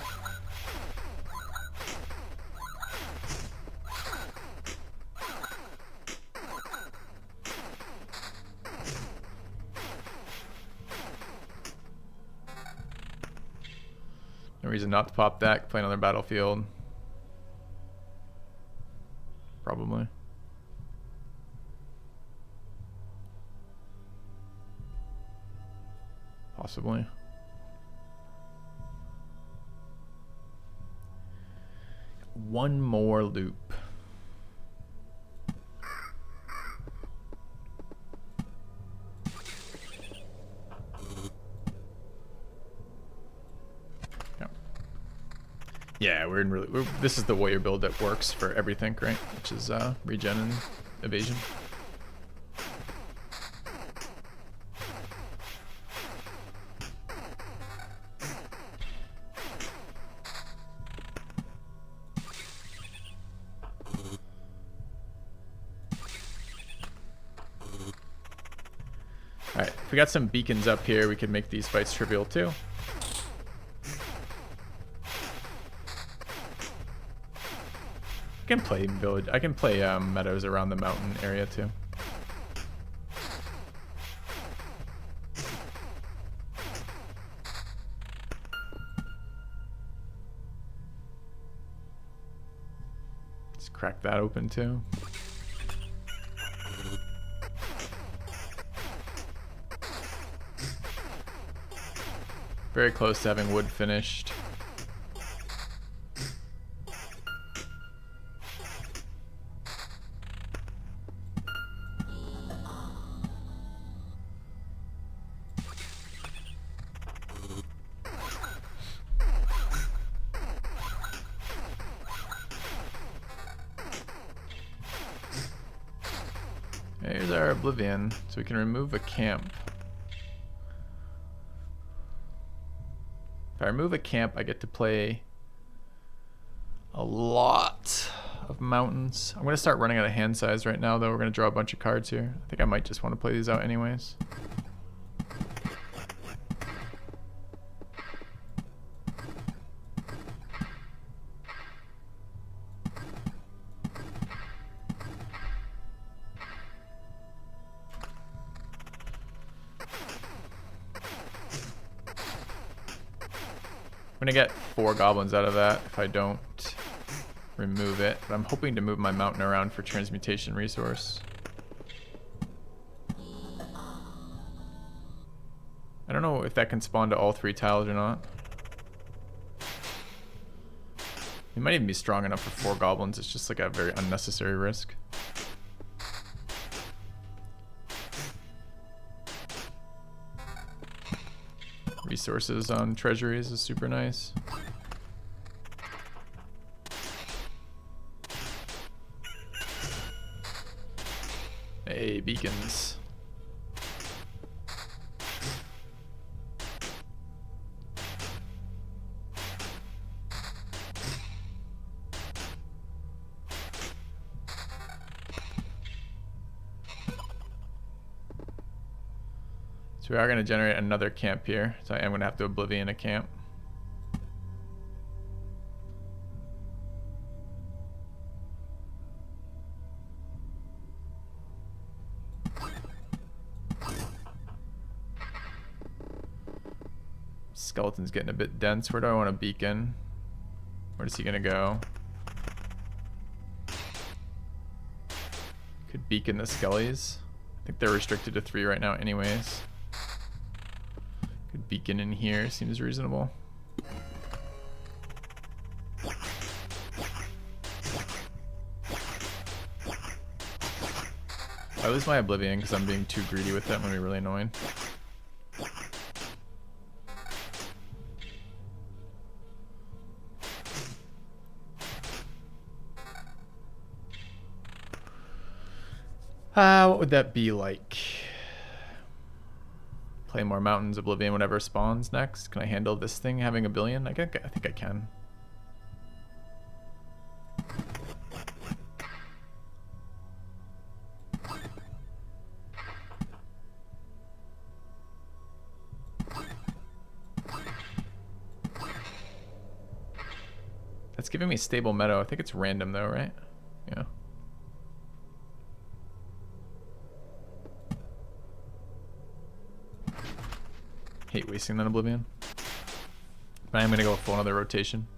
No reason not to pop that. Play another battlefield. Probably. Possibly. One more loop. Yeah, this is the warrior build that works for everything, right? Which is regen and evasion. Alright, if we got some beacons up here, we could make these fights trivial too. I can play village. I can play meadows around the mountain area too. Let's crack that open too. Very close to having wood finished. Here's our Oblivion, so we can remove a camp. If I remove a camp, I get to play a lot of mountains. I'm going to start running out of hand size right now, though. We're going to draw a bunch of cards here. I think I might just want to play these out anyways. I'm gonna get 4 goblins out of that if I don't remove it, but I'm hoping to move my mountain around for transmutation resource. I don't know if that can spawn to all 3 tiles or not. He might even be strong enough for 4 goblins. It's just like a very unnecessary risk. Resources on treasuries is super nice. Hey, beacons. So we are going to generate another camp here. So I am going to have to Oblivion a camp. Skeleton's getting a bit dense. Where do I want to beacon? Where's he going to go? Could beacon the skellies. I think they're restricted to 3 right now anyways. Could beacon in here, seems reasonable. I lose my Oblivion because I'm being too greedy with them. I'm gonna be really annoying. What would that be like? Play more mountains, Oblivion, whatever spawns next. Can I handle this thing having a billion? I think I can. That's giving me stable meadow. I think it's random though, right? Yeah. Hate wasting that Oblivion. But I'm gonna go full another rotation.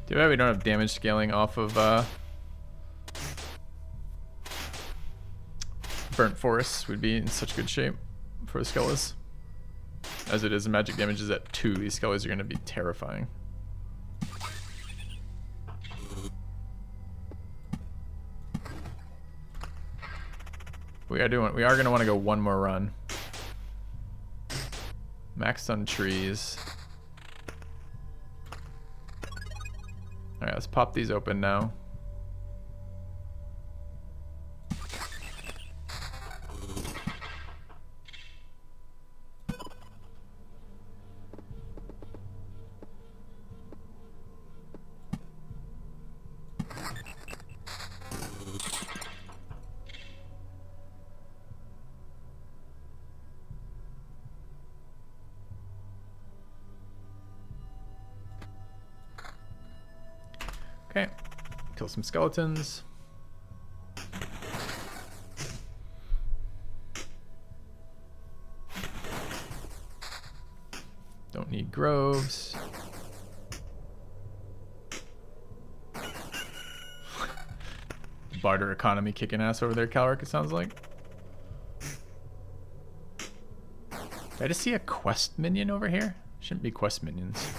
Too bad we don't have damage scaling off of Burnt Forests. We'd be in such good shape for the Skellies. As it is, magic damage is at 2. These Skellies are going to be terrifying. We are going to want to go one more run. Max on trees. Alright, let's pop these open now. Okay, kill some skeletons. Don't need groves. Barter economy kicking ass over there, Calric, it sounds like. Did I just see a quest minion over here? Shouldn't be quest minions.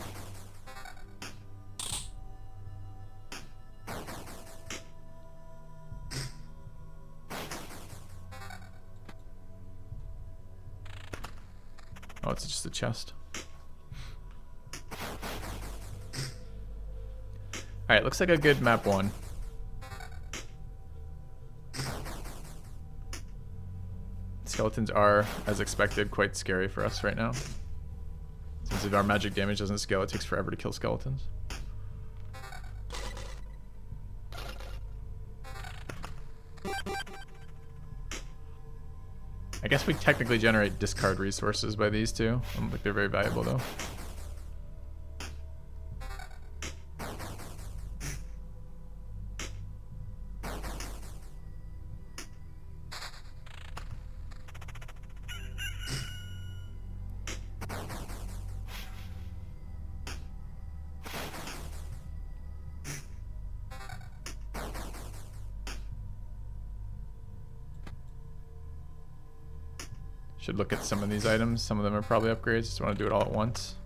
Oh, it's just a chest. Alright, looks like a good map 1. Skeletons are, as expected, quite scary for us right now. Since if our magic damage doesn't scale, it takes forever to kill skeletons. I guess we technically generate discard resources by these two. I don't think they're very valuable though. Should look at some of these items. Some of them are probably upgrades. Just want to do it all at once.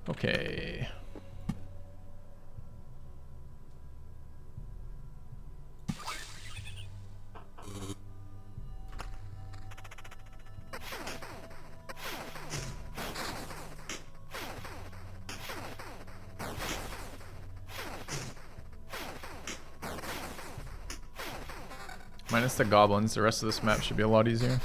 Okay. Minus the goblins, the rest of this map should be a lot easier.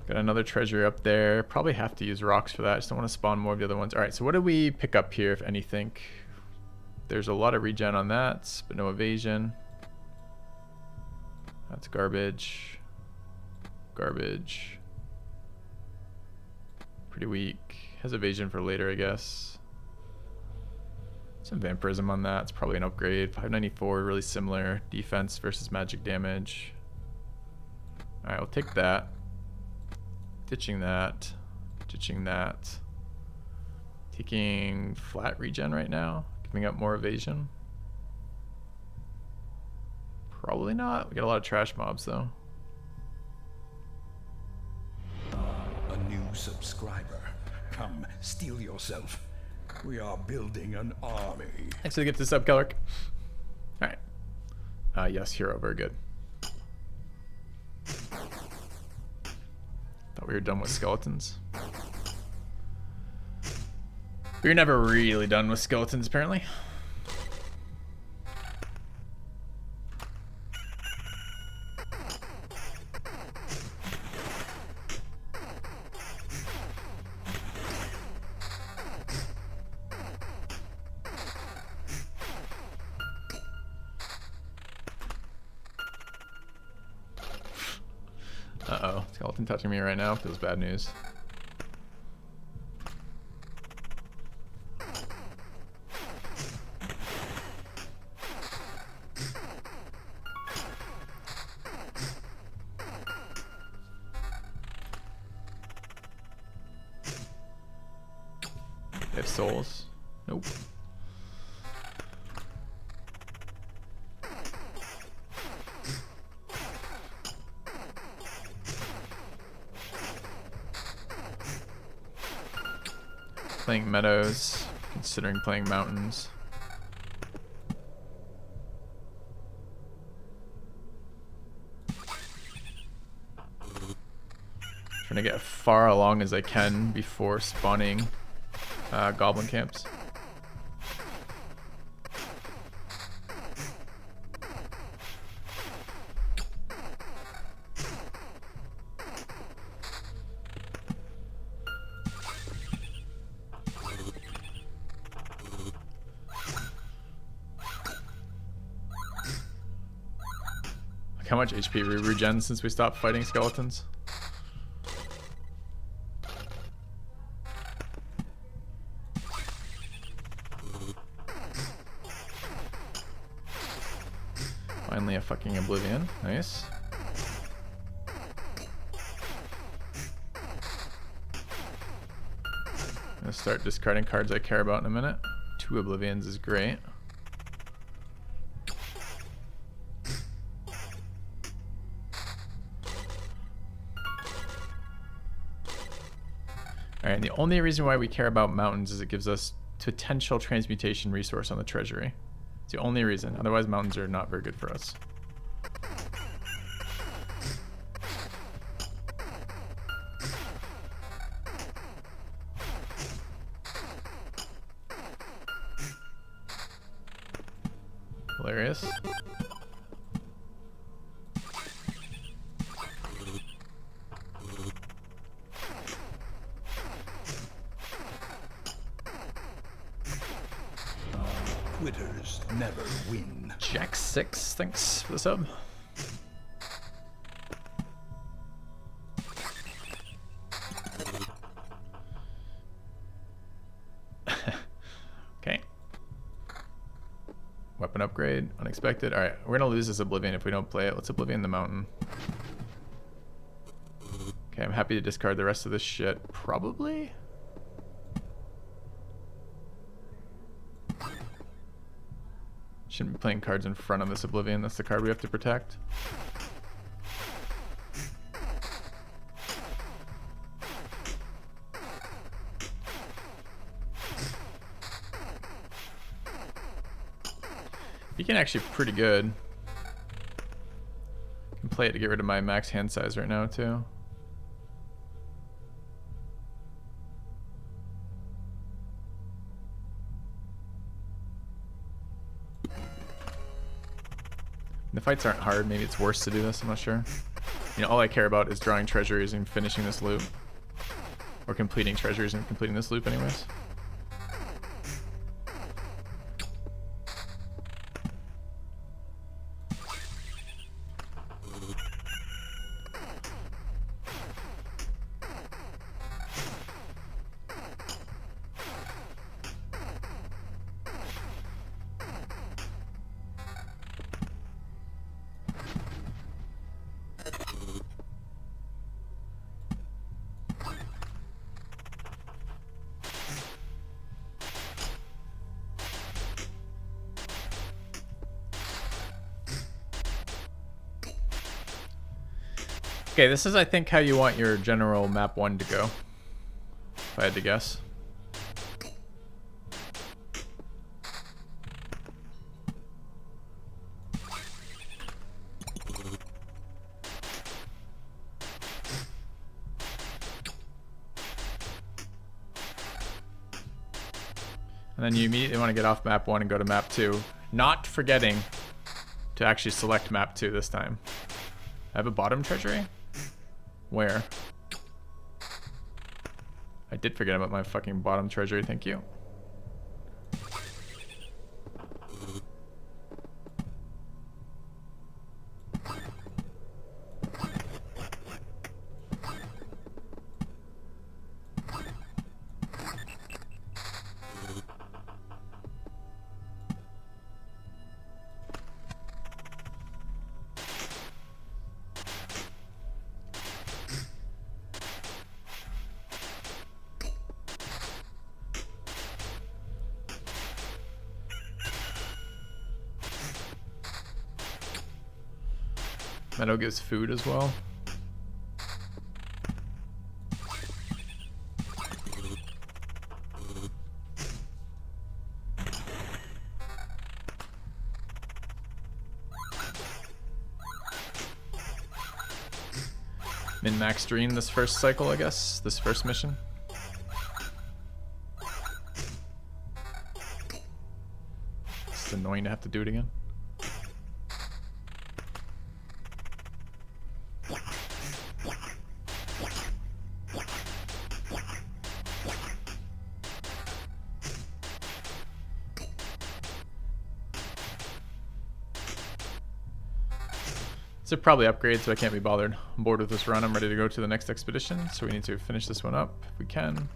Got another treasure up there. Probably have to use rocks for that. Just don't want to spawn more of the other ones. Alright, so what do we pick up here, if anything? There's a lot of regen on that, but no evasion. That's garbage. Garbage. Pretty weak. Has evasion for later, I guess. Some vampirism on that. It's probably an upgrade. 594, really similar. Defense versus magic damage. Alright, we'll take that. Ditching that. Ditching that. Taking flat regen right now. Giving up more evasion. Probably not. We got a lot of trash mobs though. A new subscriber. Come, steal yourself. We are building an army. Thanks for the gift of sub, Kellerk. Alright. Yes, hero, very good. Thought we were done with skeletons. We were never really done with skeletons, apparently. Uh-oh, skeleton touching me right now feels bad news. They have souls? Nope. Playing meadows, considering playing mountains. Trying to get far along as I can before spawning goblin camps. How much HP we regen since we stopped fighting skeletons? Finally a fucking oblivion. Nice. I'm gonna start discarding cards I care about in a minute. 2 oblivions is great. Alright, and the only reason why we care about mountains is it gives us potential transmutation resource on the treasury. It's the only reason. Otherwise, mountains are not very good for us. Hilarious. Quitters never win. Jack 6, thanks for the sub. Okay. Weapon upgrade, unexpected. Alright, we're gonna lose this Oblivion if we don't play it. Let's Oblivion the mountain. Okay, I'm happy to discard the rest of this shit. Probably? Shouldn't be playing cards in front of this Oblivion. That's the card we have to protect. Beacon actually pretty good. Can play it to get rid of my max hand size right now too. The fights aren't hard. Maybe it's worse to do this. I'm not sure. You know, all I care about is drawing treasuries and finishing this loop. Or completing treasuries and completing this loop anyways. Okay, this is, I think, how you want your general map 1 to go, if I had to guess. And then you immediately want to get off map 1 and go to map 2, not forgetting to actually select map 2 this time. I have a bottom treasury? Where? I did forget about my fucking bottom treasury, thank you. Meadow gives food as well. Min-max dream this first cycle, I guess. This first mission. It's annoying to have to do it again. So probably upgrade, so I can't be bothered. I'm bored with this run. I'm ready to go to the next expedition, so we need to finish this one up if we can.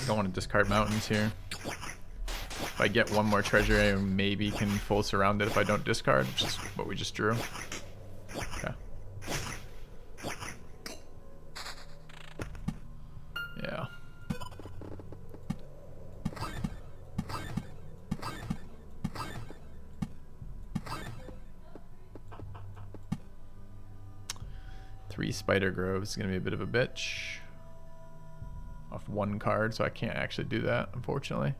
Don't want to discard mountains here. If I get one more treasure, I maybe can full surround it if I don't discard, which is what we just drew. Okay. Yeah. 3 spider groves is going to be a bit of a bitch. Off 1 card, so I can't actually do that, unfortunately.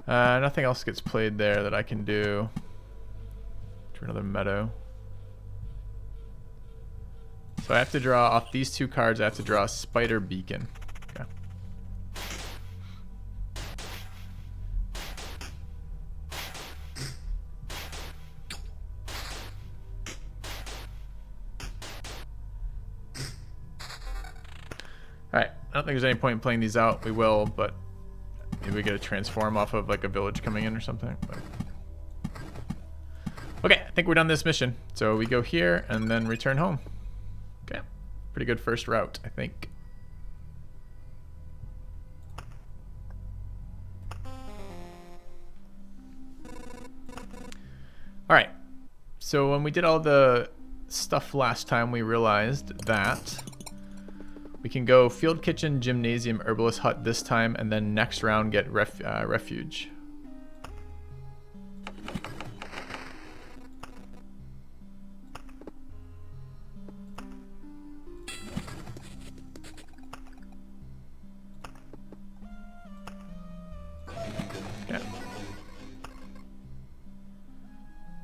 Nothing else gets played there that I can do. To another meadow. So I have to draw off these 2 cards. I have to draw a spider beacon. Okay. Alright, I don't think there's any point in playing these out. We will, but maybe we get a transform off of like a village coming in or something. But... okay, I think we're done this mission. So we go here and then return home. Okay, pretty good first route, I think. Alright, so when we did all the stuff last time, we realized that we can go field kitchen, gymnasium, herbalist hut this time, and then next round get refuge. Yeah.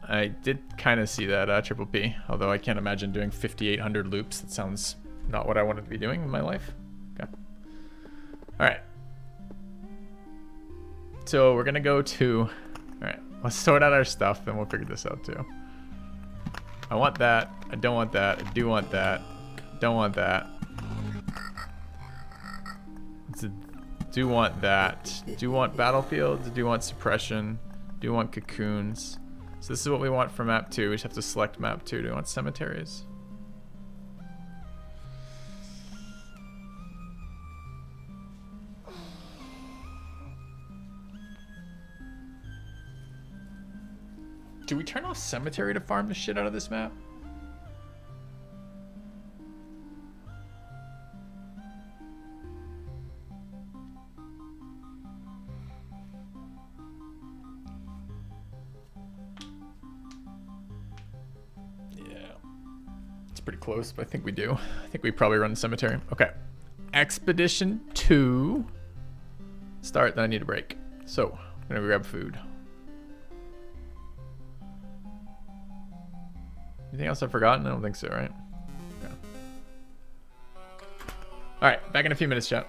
I did kind of see that triple P, although I can't imagine doing 5,800 loops. That sounds not what I wanted to be doing in my life. Okay. All right. So we're gonna go to. All right. Let's sort out our stuff, then we'll figure this out too. I want that. I don't want that. I do want that. Don't want that. Do want that. Do want battlefields. Do want suppression. Do want cocoons. So this is what we want for map 2. We just have to select map 2. Do we want cemeteries? Do we turn off cemetery to farm the shit out of this map? Yeah. It's pretty close, but I think we do. I think we probably run cemetery. Okay. Expedition 2. Start, then I need a break. So, I'm gonna grab food. Anything else I've forgotten? I don't think so, right? Yeah. Alright, back in a few minutes, chat.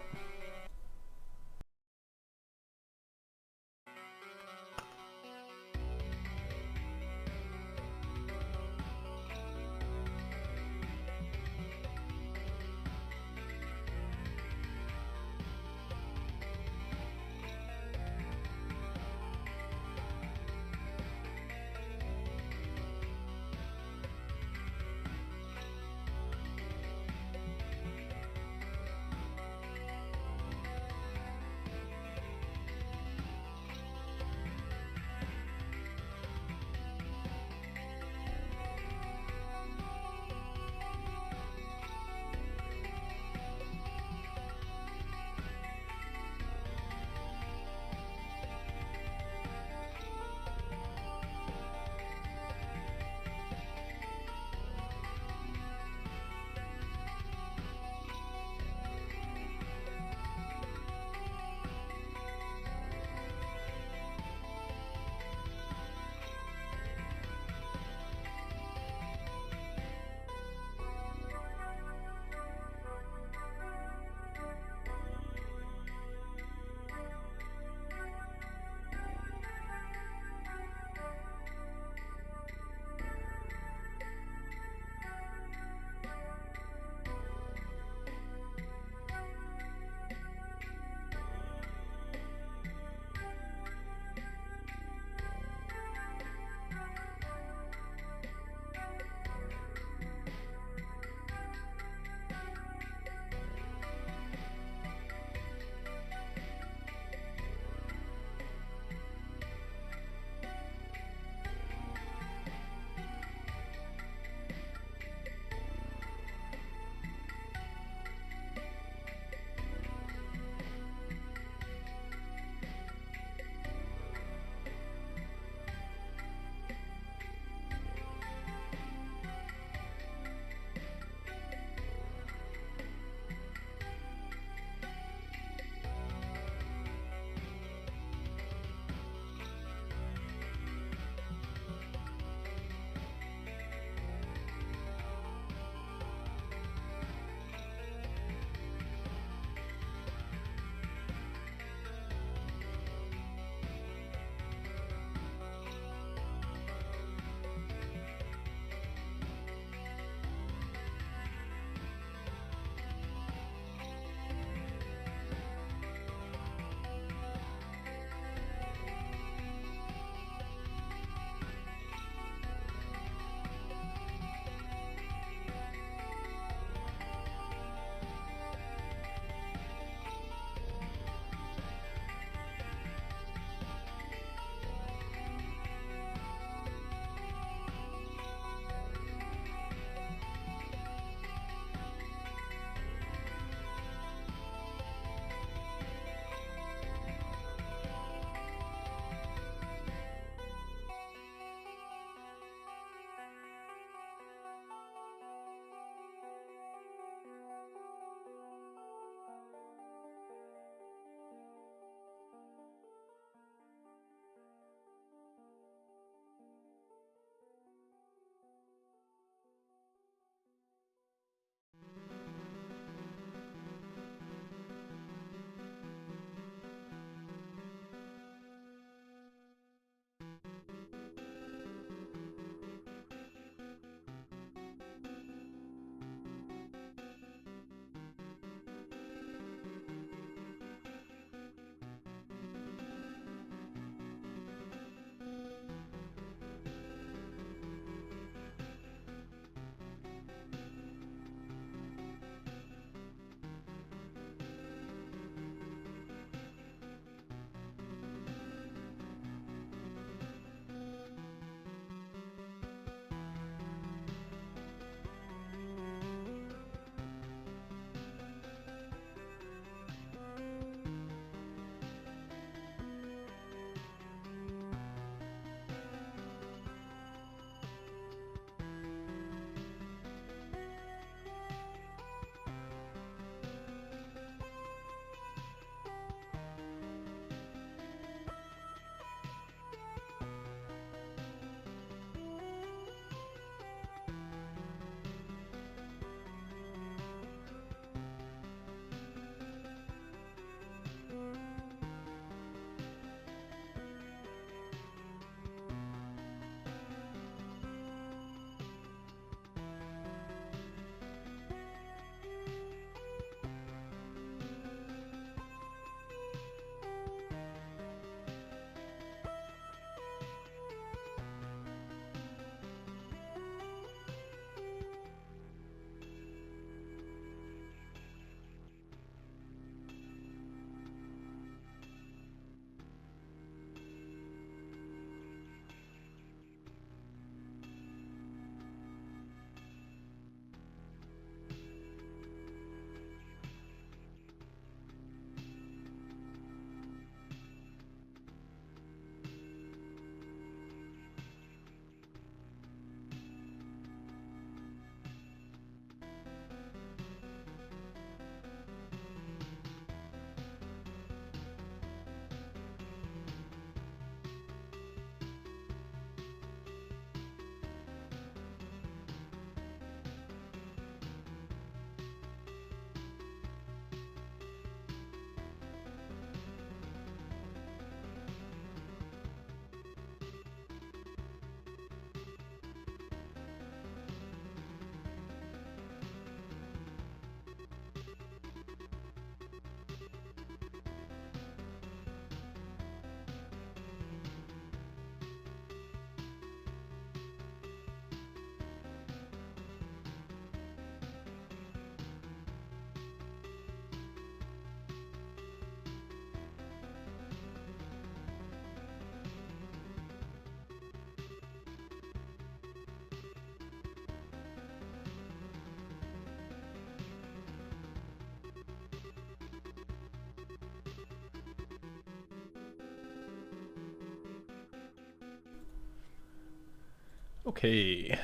Okay.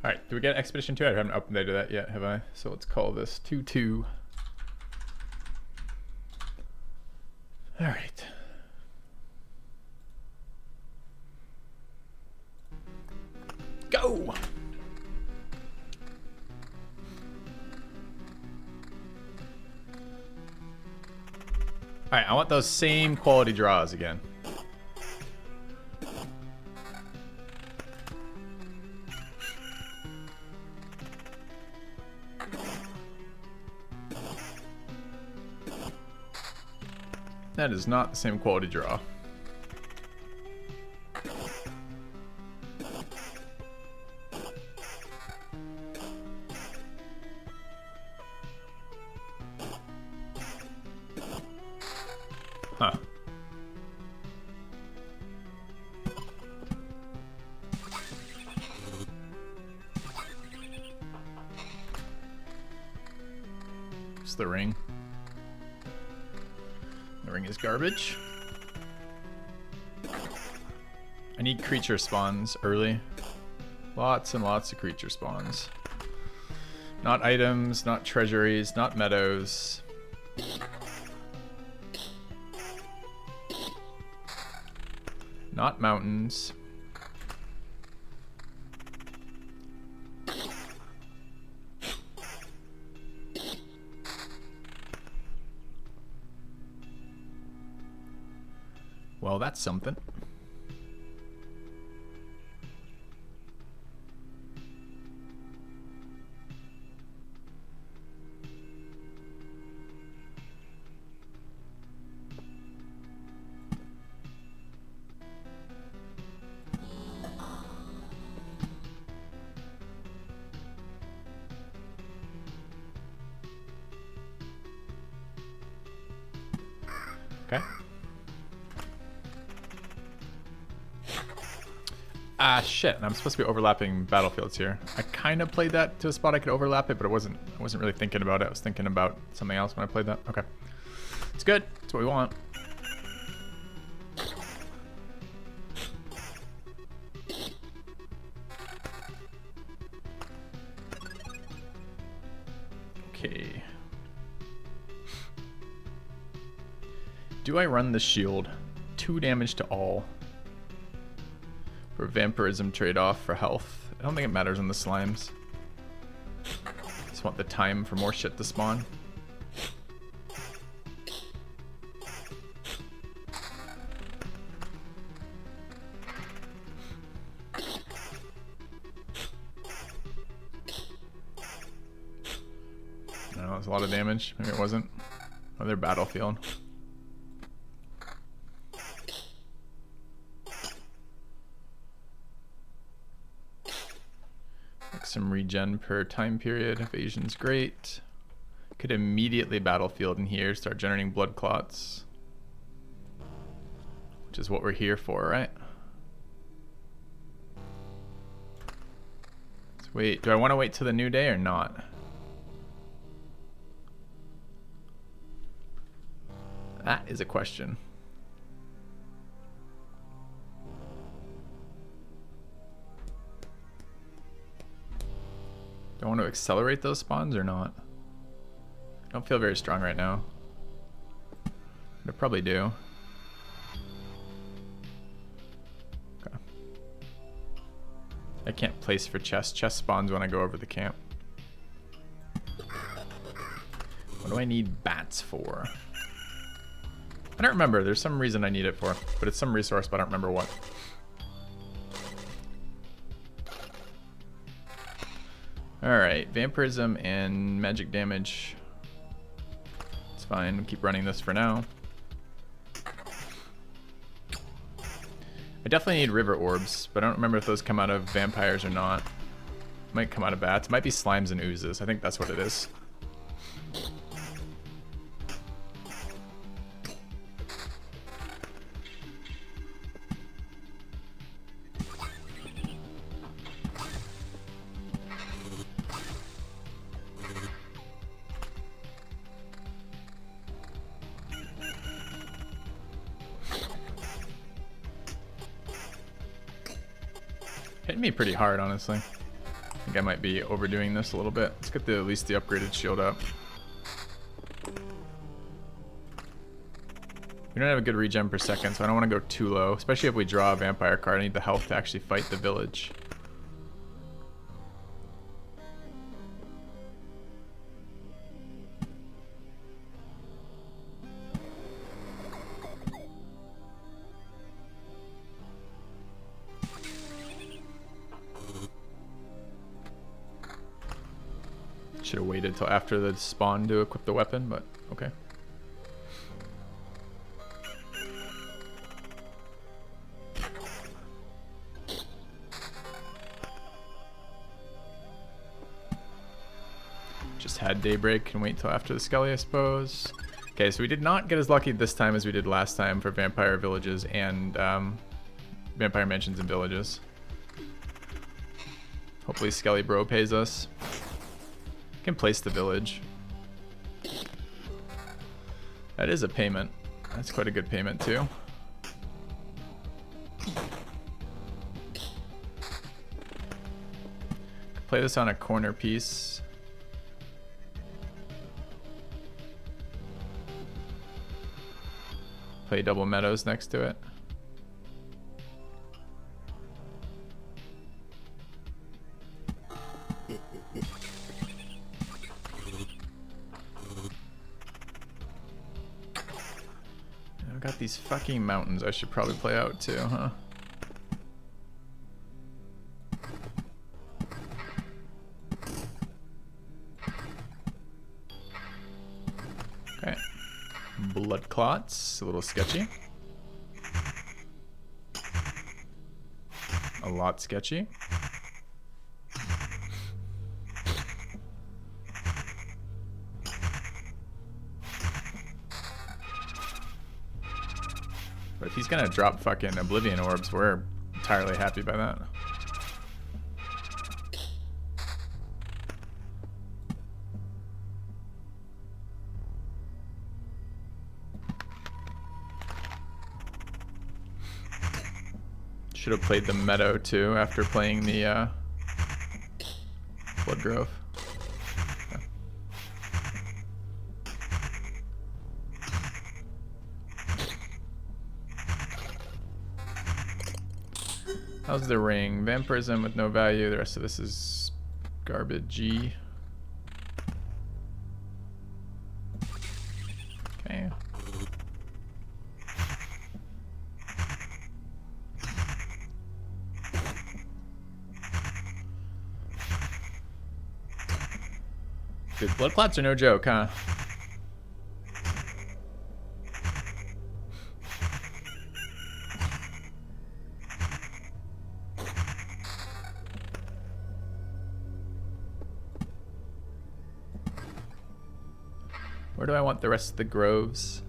All right, do we get Expedition 2? I haven't updated that yet, have I? So let's call this 2-2. All right. Go! All right, I want those same quality draws again. That is not the same quality draw. Huh. It's the ring. The ring is garbage. I need creature spawns early. Lots and lots of creature spawns. Not items, not treasuries, not meadows. Not mountains. Well, that's something. Okay. Ah, shit. I'm supposed to be overlapping battlefields here. I kind of played that to a spot I could overlap it, but I wasn't really thinking about it. I was thinking about something else when I played that. Okay. It's good. It's what we want. Okay. Do I run the shield? 2 damage to all. For vampirism trade-off for health. I don't think it matters on the slimes. Just want the time for more shit to spawn. No, that was a lot of damage. Maybe it wasn't. Another battlefield. Some regen per time period. Evasion's great. Could immediately battlefield in here, start generating blood clots. Which is what we're here for, right? Let's wait. Do I want to wait till the new day or not? That is a question. Do I want to accelerate those spawns or not? I don't feel very strong right now. But I probably do. Okay. I can't place for chest. Chest spawns when I go over the camp. What do I need bats for? I don't remember. There's some reason I need it for, but it's some resource, but I don't remember what. Alright, vampirism and magic damage. It's fine, we'll keep running this for now. I definitely need river orbs, but I don't remember if those come out of vampires or not. Might come out of bats. Might be slimes and oozes. I think that's what it is. Hitting me pretty hard, honestly. I think I might be overdoing this a little bit. Let's get at least the upgraded shield up. We don't have a good regen per second, so I don't want to go too low. Especially if we draw a vampire card. I need the health to actually fight the village. Should have waited till after the spawn to equip the weapon, but okay. Just had Daybreak and wait till after the Skelly, I suppose. Okay, so we did not get as lucky this time as we did last time for Vampire Villages and Vampire Mansions and Villages. Hopefully Skelly Bro pays us. Can place the village. That is a payment. That's quite a good payment too. Play this on a corner piece. Play double meadows next to it. I've got these fucking mountains I should probably play out too, huh? Okay. Blood clots, a little sketchy. A lot sketchy. But if he's gonna drop fucking Oblivion Orbs, we're entirely happy by that. Should have played the Meadow too after playing the Blood Grove. Okay. How's the ring? Vampirism with no value. The rest of this is garbage-y. Okay. Dude, blood clots are no joke, huh? Where do I want the rest of the groves?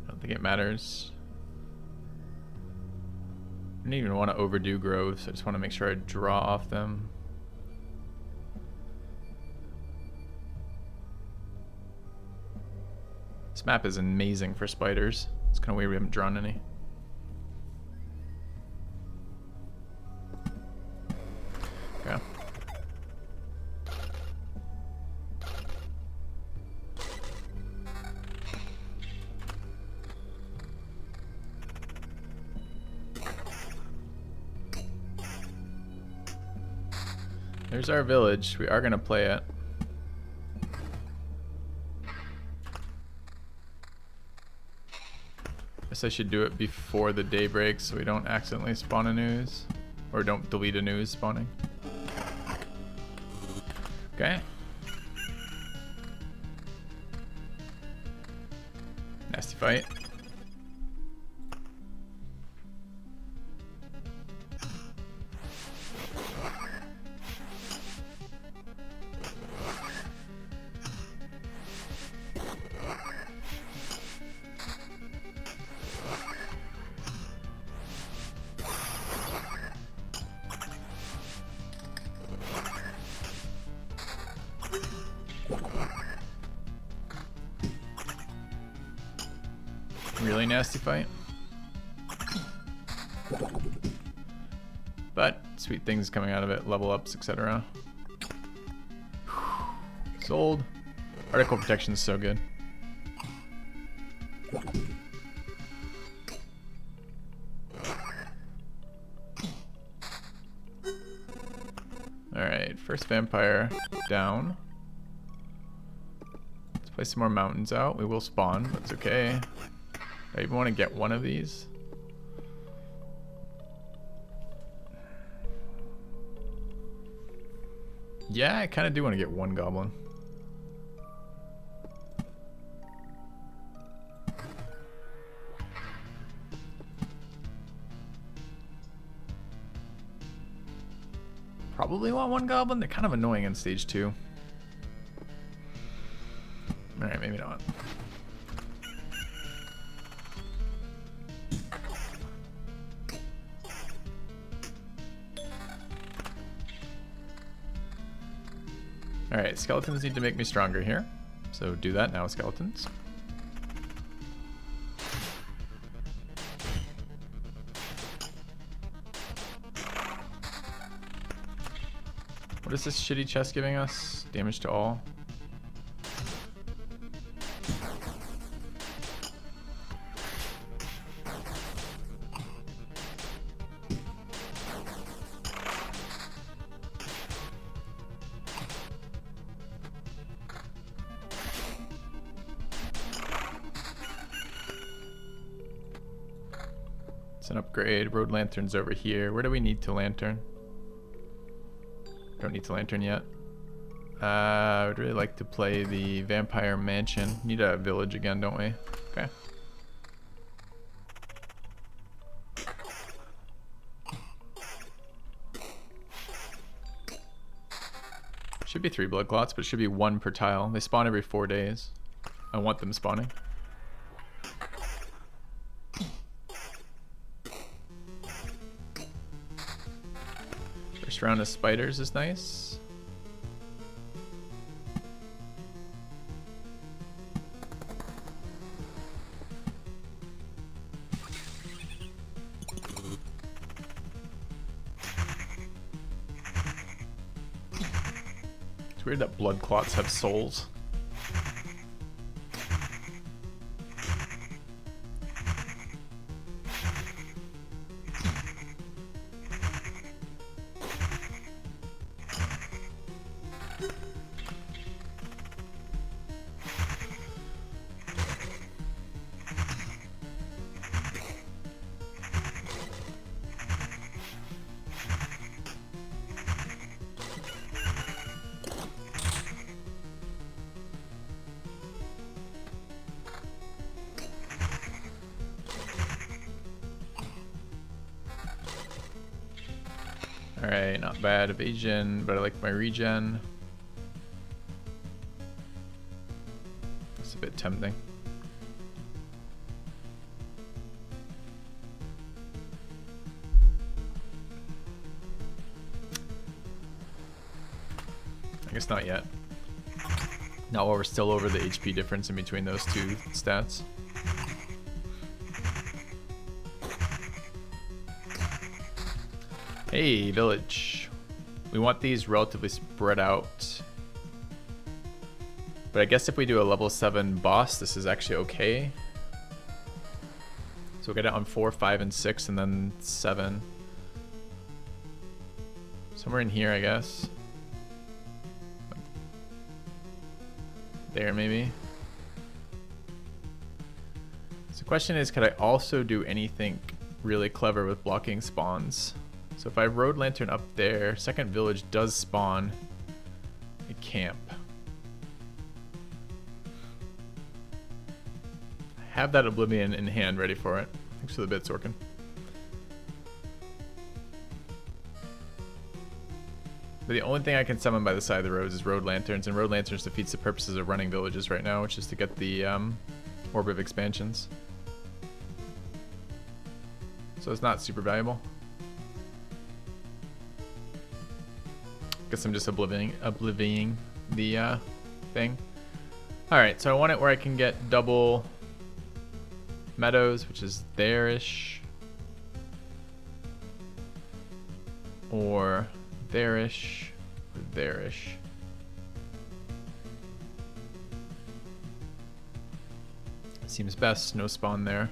I don't think it matters. I don't even want to overdo groves. I just want to make sure I draw off them. This map is amazing for spiders. It's kind of weird we haven't drawn any. Okay. There's our village. We are going to play it. Guess I should do it before the day breaks so we don't accidentally spawn a news. Or don't delete a news spawning. Okay. Nasty fight. Really nasty fight. But sweet things coming out of it, level ups, etc. Sold. Article protection is so good. Alright, first vampire down. Let's play some more mountains out. We will spawn, but it's okay. I even want to get one of these. Yeah, I kind of do want to get one goblin. Probably want one goblin. They're kind of annoying in stage 2. Alright, maybe not. Alright, skeletons need to make me stronger here. So do that now, skeletons. What is this shitty chest giving us? Damage to all. It's an upgrade. Road lantern's over here. Where do we need to lantern? Don't need to lantern yet. I would really like to play the vampire mansion. Need a village again, don't we? Okay. Should be 3 blood clots, but it should be 1 per tile. They spawn every 4 days. I want them spawning. First round of spiders is nice. It's weird that blood clots have souls. Alright, not bad evasion, but I like my regen. It's a bit tempting. I guess not yet. Not while we're still over the HP difference in between those two stats. Hey, village. We want these relatively spread out. But I guess if we do a level 7 boss, this is actually okay. So we'll get it on 4, 5, and 6, and then 7. Somewhere in here, I guess. There, maybe. So the question is, could I also do anything really clever with blocking spawns? So if I road lantern up there, second village does spawn a camp. I have that Oblivion in hand ready for it. Thanks for the bits, Orkin. But the only thing I can summon by the side of the roads is road lanterns, and road lanterns defeats the purposes of running villages right now, which is to get the orb of expansions. So it's not super valuable. Guess I'm just oblivioning the thing. Alright, so I want it where I can get double meadows, which is there-ish. or there-ish, or there-ish. Seems best, no spawn there.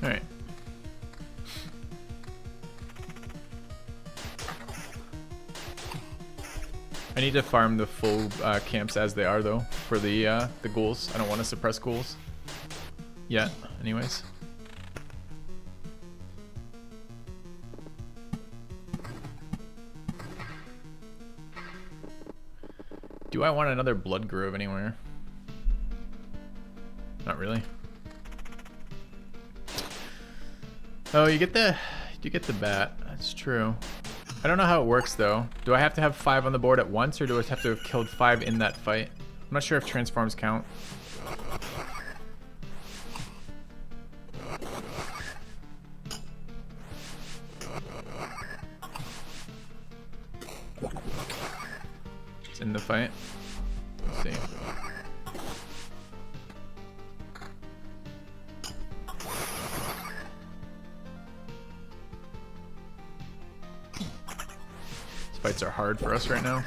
Alright. I need to farm the full camps as they are though for the ghouls. I don't want to suppress ghouls yet, anyways. Do I want another blood grove anywhere? Not really. Oh, you get the bat. That's true. I don't know how it works though. Do I have to have 5 on the board at once, or do I have to have killed 5 in that fight? I'm not sure if transforms count. It's in the fight. Let's see. Fights are hard for us right now.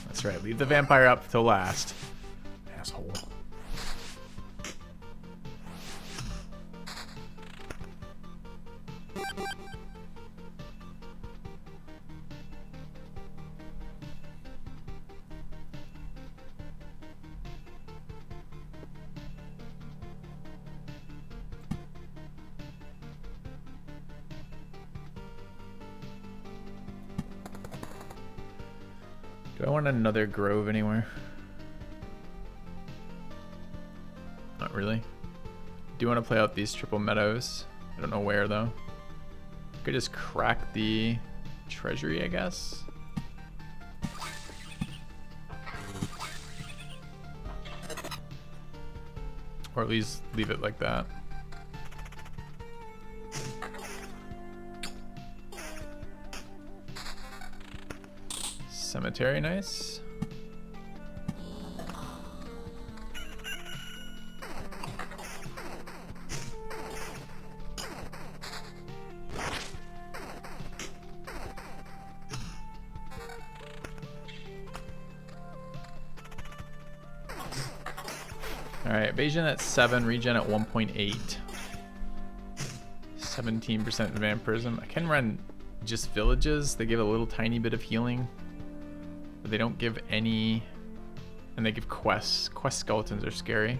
That's right, leave the vampire up till last. Asshole. Do I want another grove anywhere? Not really. Do want to play out these triple meadows. I don't know where though. Could just crack the treasury, I guess. Or at least leave it like that. Cemetery, nice. Alright, evasion at 7, regen at 1.8. 17% vampirism. I can run just villages. They give a little tiny bit of healing. But they don't give any, and they give quests. Quest skeletons are scary.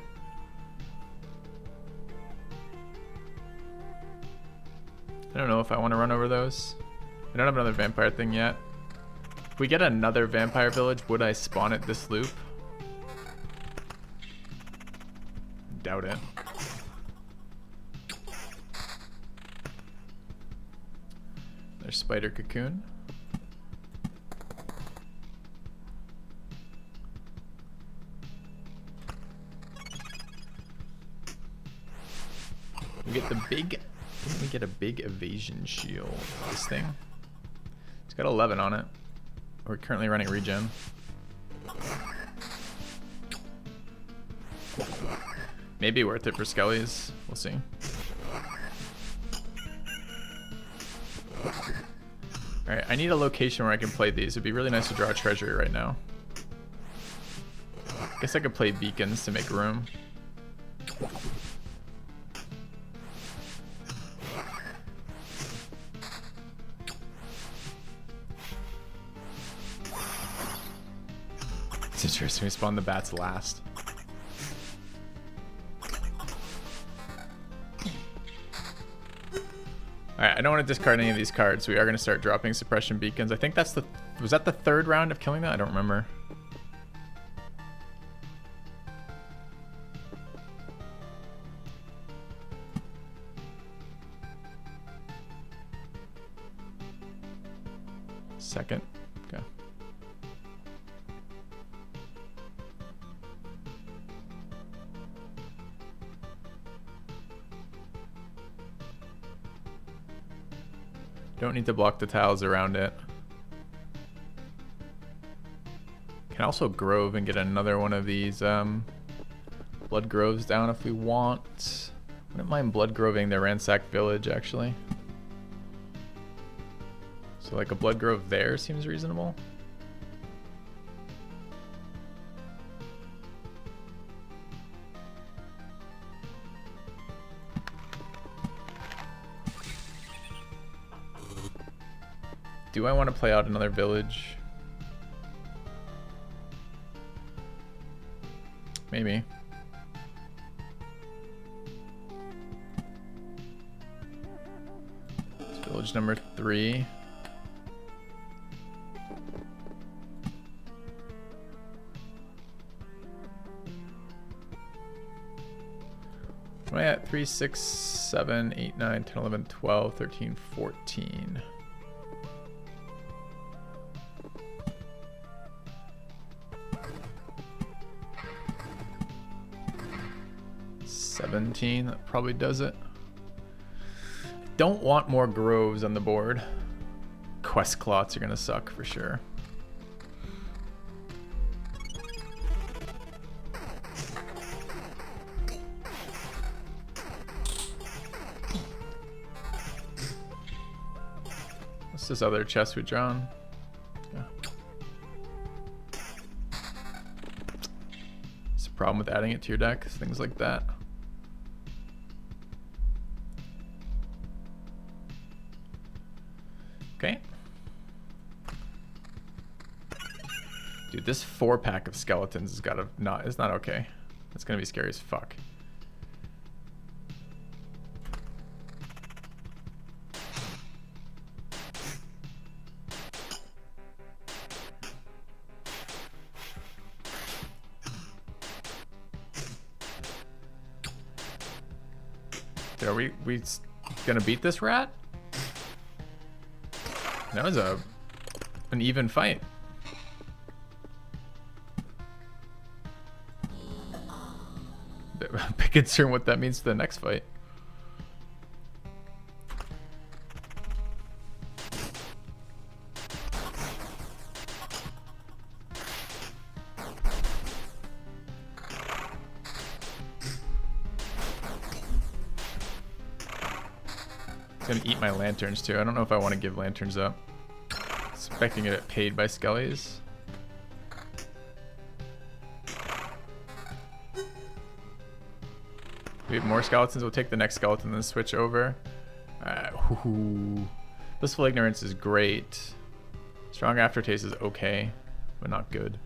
I don't know if I want to run over those. I don't have another vampire thing yet. If we get another vampire village, would I spawn at this loop? Doubt it. There's spider cocoon. We get the big, didn't we get a big evasion shield? This thing. It's got 11 on it. We're currently running regen. Maybe worth it for skellies. We'll see. Alright, I need a location where I can play these. It'd be really nice to draw a treasury right now. I guess I could play beacons to make room. It's interesting, we spawn the bats last. Alright, I don't want to discard any of these cards. We are going to start dropping suppression beacons. I think that's the... Was that the 3rd round of killing that? I don't remember. second. Okay. Don't need to block the tiles around it. Can also grove and get another one of these blood groves down if we want. Wouldn't mind blood groving the ransacked village actually. So like a blood grove there seems reasonable. Do I want to play out another village? Maybe. It's village number 3. Am I at 3, 6, 7, 8, 9, 10, 11, 12, 13, 14? That probably does it. Don't want more groves on the board. Quest clots are gonna suck for sure. What's this other chest we've drawn? Yeah. It's a problem with adding it to your deck, things like that. Okay. Dude, this 4-pack of skeletons has gotta it's not okay. It's gonna be scary as fuck. Are we gonna beat this rat? That was an even fight. Big concern what that means to the next fight. It's gonna eat my lanterns too. I don't know if I want to give lanterns up. Expecting to get paid by skellies. We have more skeletons. We'll take the next skeleton and then switch over. Blissful Ignorance is great. Strong Aftertaste is okay, but not good.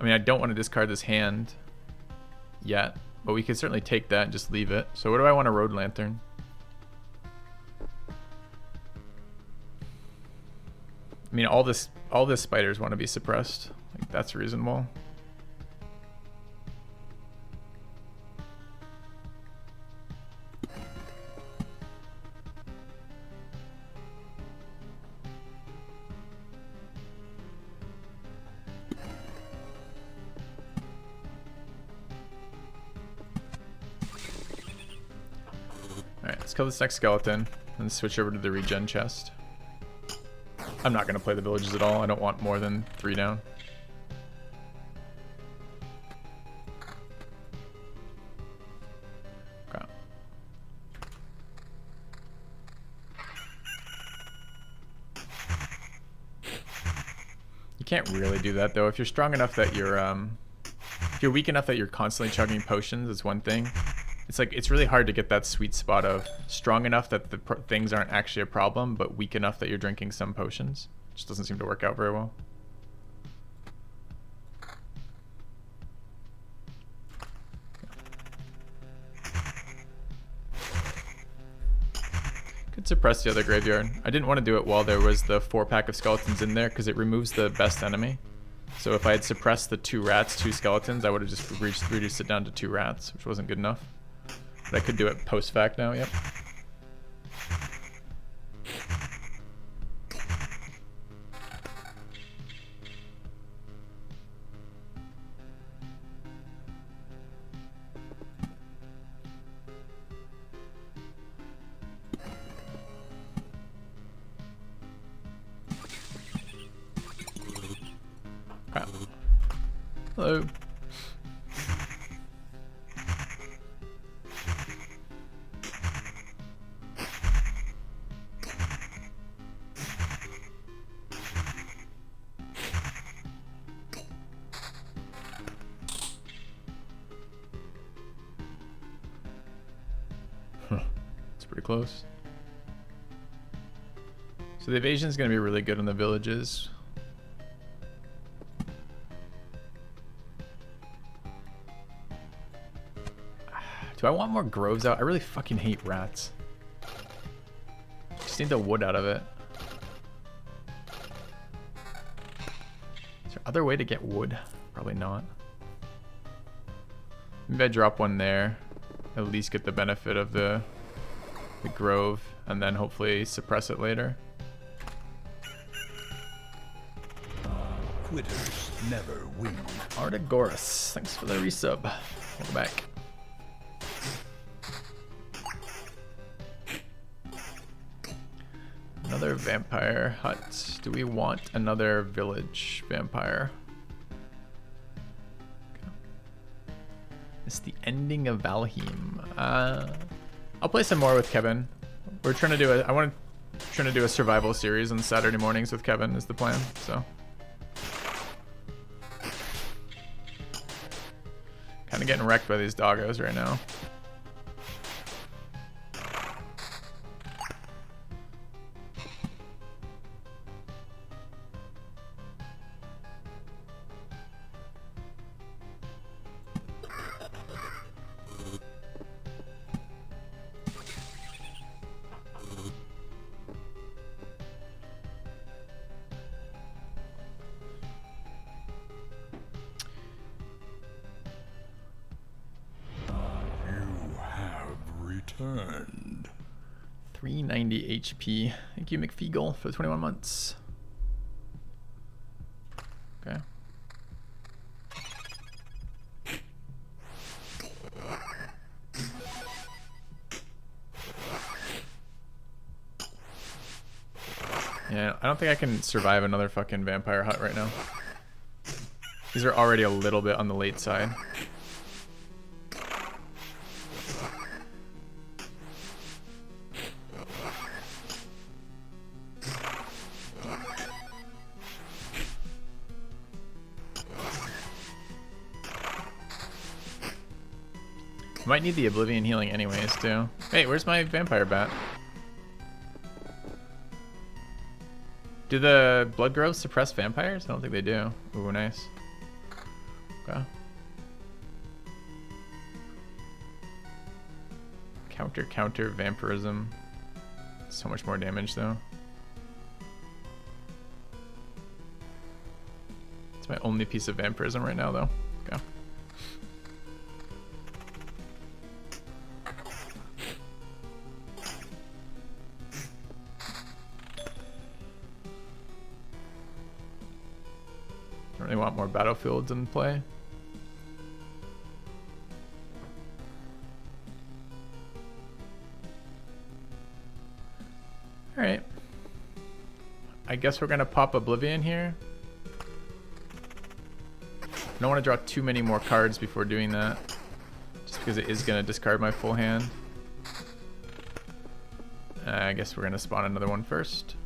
I mean, I don't want to discard this hand yet, but we could certainly take that and just leave it. So what do I want? A Road Lantern. I mean, all this spiders want to be suppressed. Like, that's reasonable. Alright, let's kill this next skeleton and switch over to the regen chest. I'm not going to play the villages at all. I don't want more than 3 down. Okay. You can't really do that though. If you're strong enough that you're if you're weak enough that you're constantly chugging potions, it's one thing. It's like, it's really hard to get that sweet spot of strong enough that the things aren't actually a problem, but weak enough that you're drinking some potions. It just doesn't seem to work out very well. Could suppress the other graveyard. I didn't want to do it while there was the 4-pack of skeletons in there because it removes the best enemy. So if I had suppressed the 2 rats, 2 skeletons, I would have just reduced it down to 2 rats, which wasn't good enough. But I could do it post-fact now, yep. Hello. It's pretty close. So the evasion is going to be really good in the villages. Do I want more groves out? I really fucking hate rats. Just need the wood out of it. Is there other way to get wood? Probably not. Maybe I drop one there. At least get the benefit of the grove, and then hopefully suppress it later. Quitters never win. Artagoras, thanks for the resub. Welcome back. Another vampire hut. Do we want another village vampire? Okay. It's the ending of Valheim. I'll play some more with Kevin. We're trying to do trying to do a survival series on Saturday mornings with Kevin is the plan. So kind of getting wrecked by these doggos right now. Turned. 390 HP. Thank you, McFeagle, for the 21 months. Okay. Yeah, I don't think I can survive another fucking vampire hut right now. These are already a little bit on the late side. Might need the Oblivion healing anyways, too. Hey, where's my vampire bat? Do the blood groves suppress vampires? I don't think they do. Ooh, nice. Okay. Counter vampirism. So much more damage, though. It's my only piece of vampirism right now, though. Okay. Really want more battlefields in play. Alright. I guess we're gonna pop Oblivion here. I don't want to draw too many more cards before doing that. Just because it is gonna discard my full hand. I guess we're gonna spawn another one first.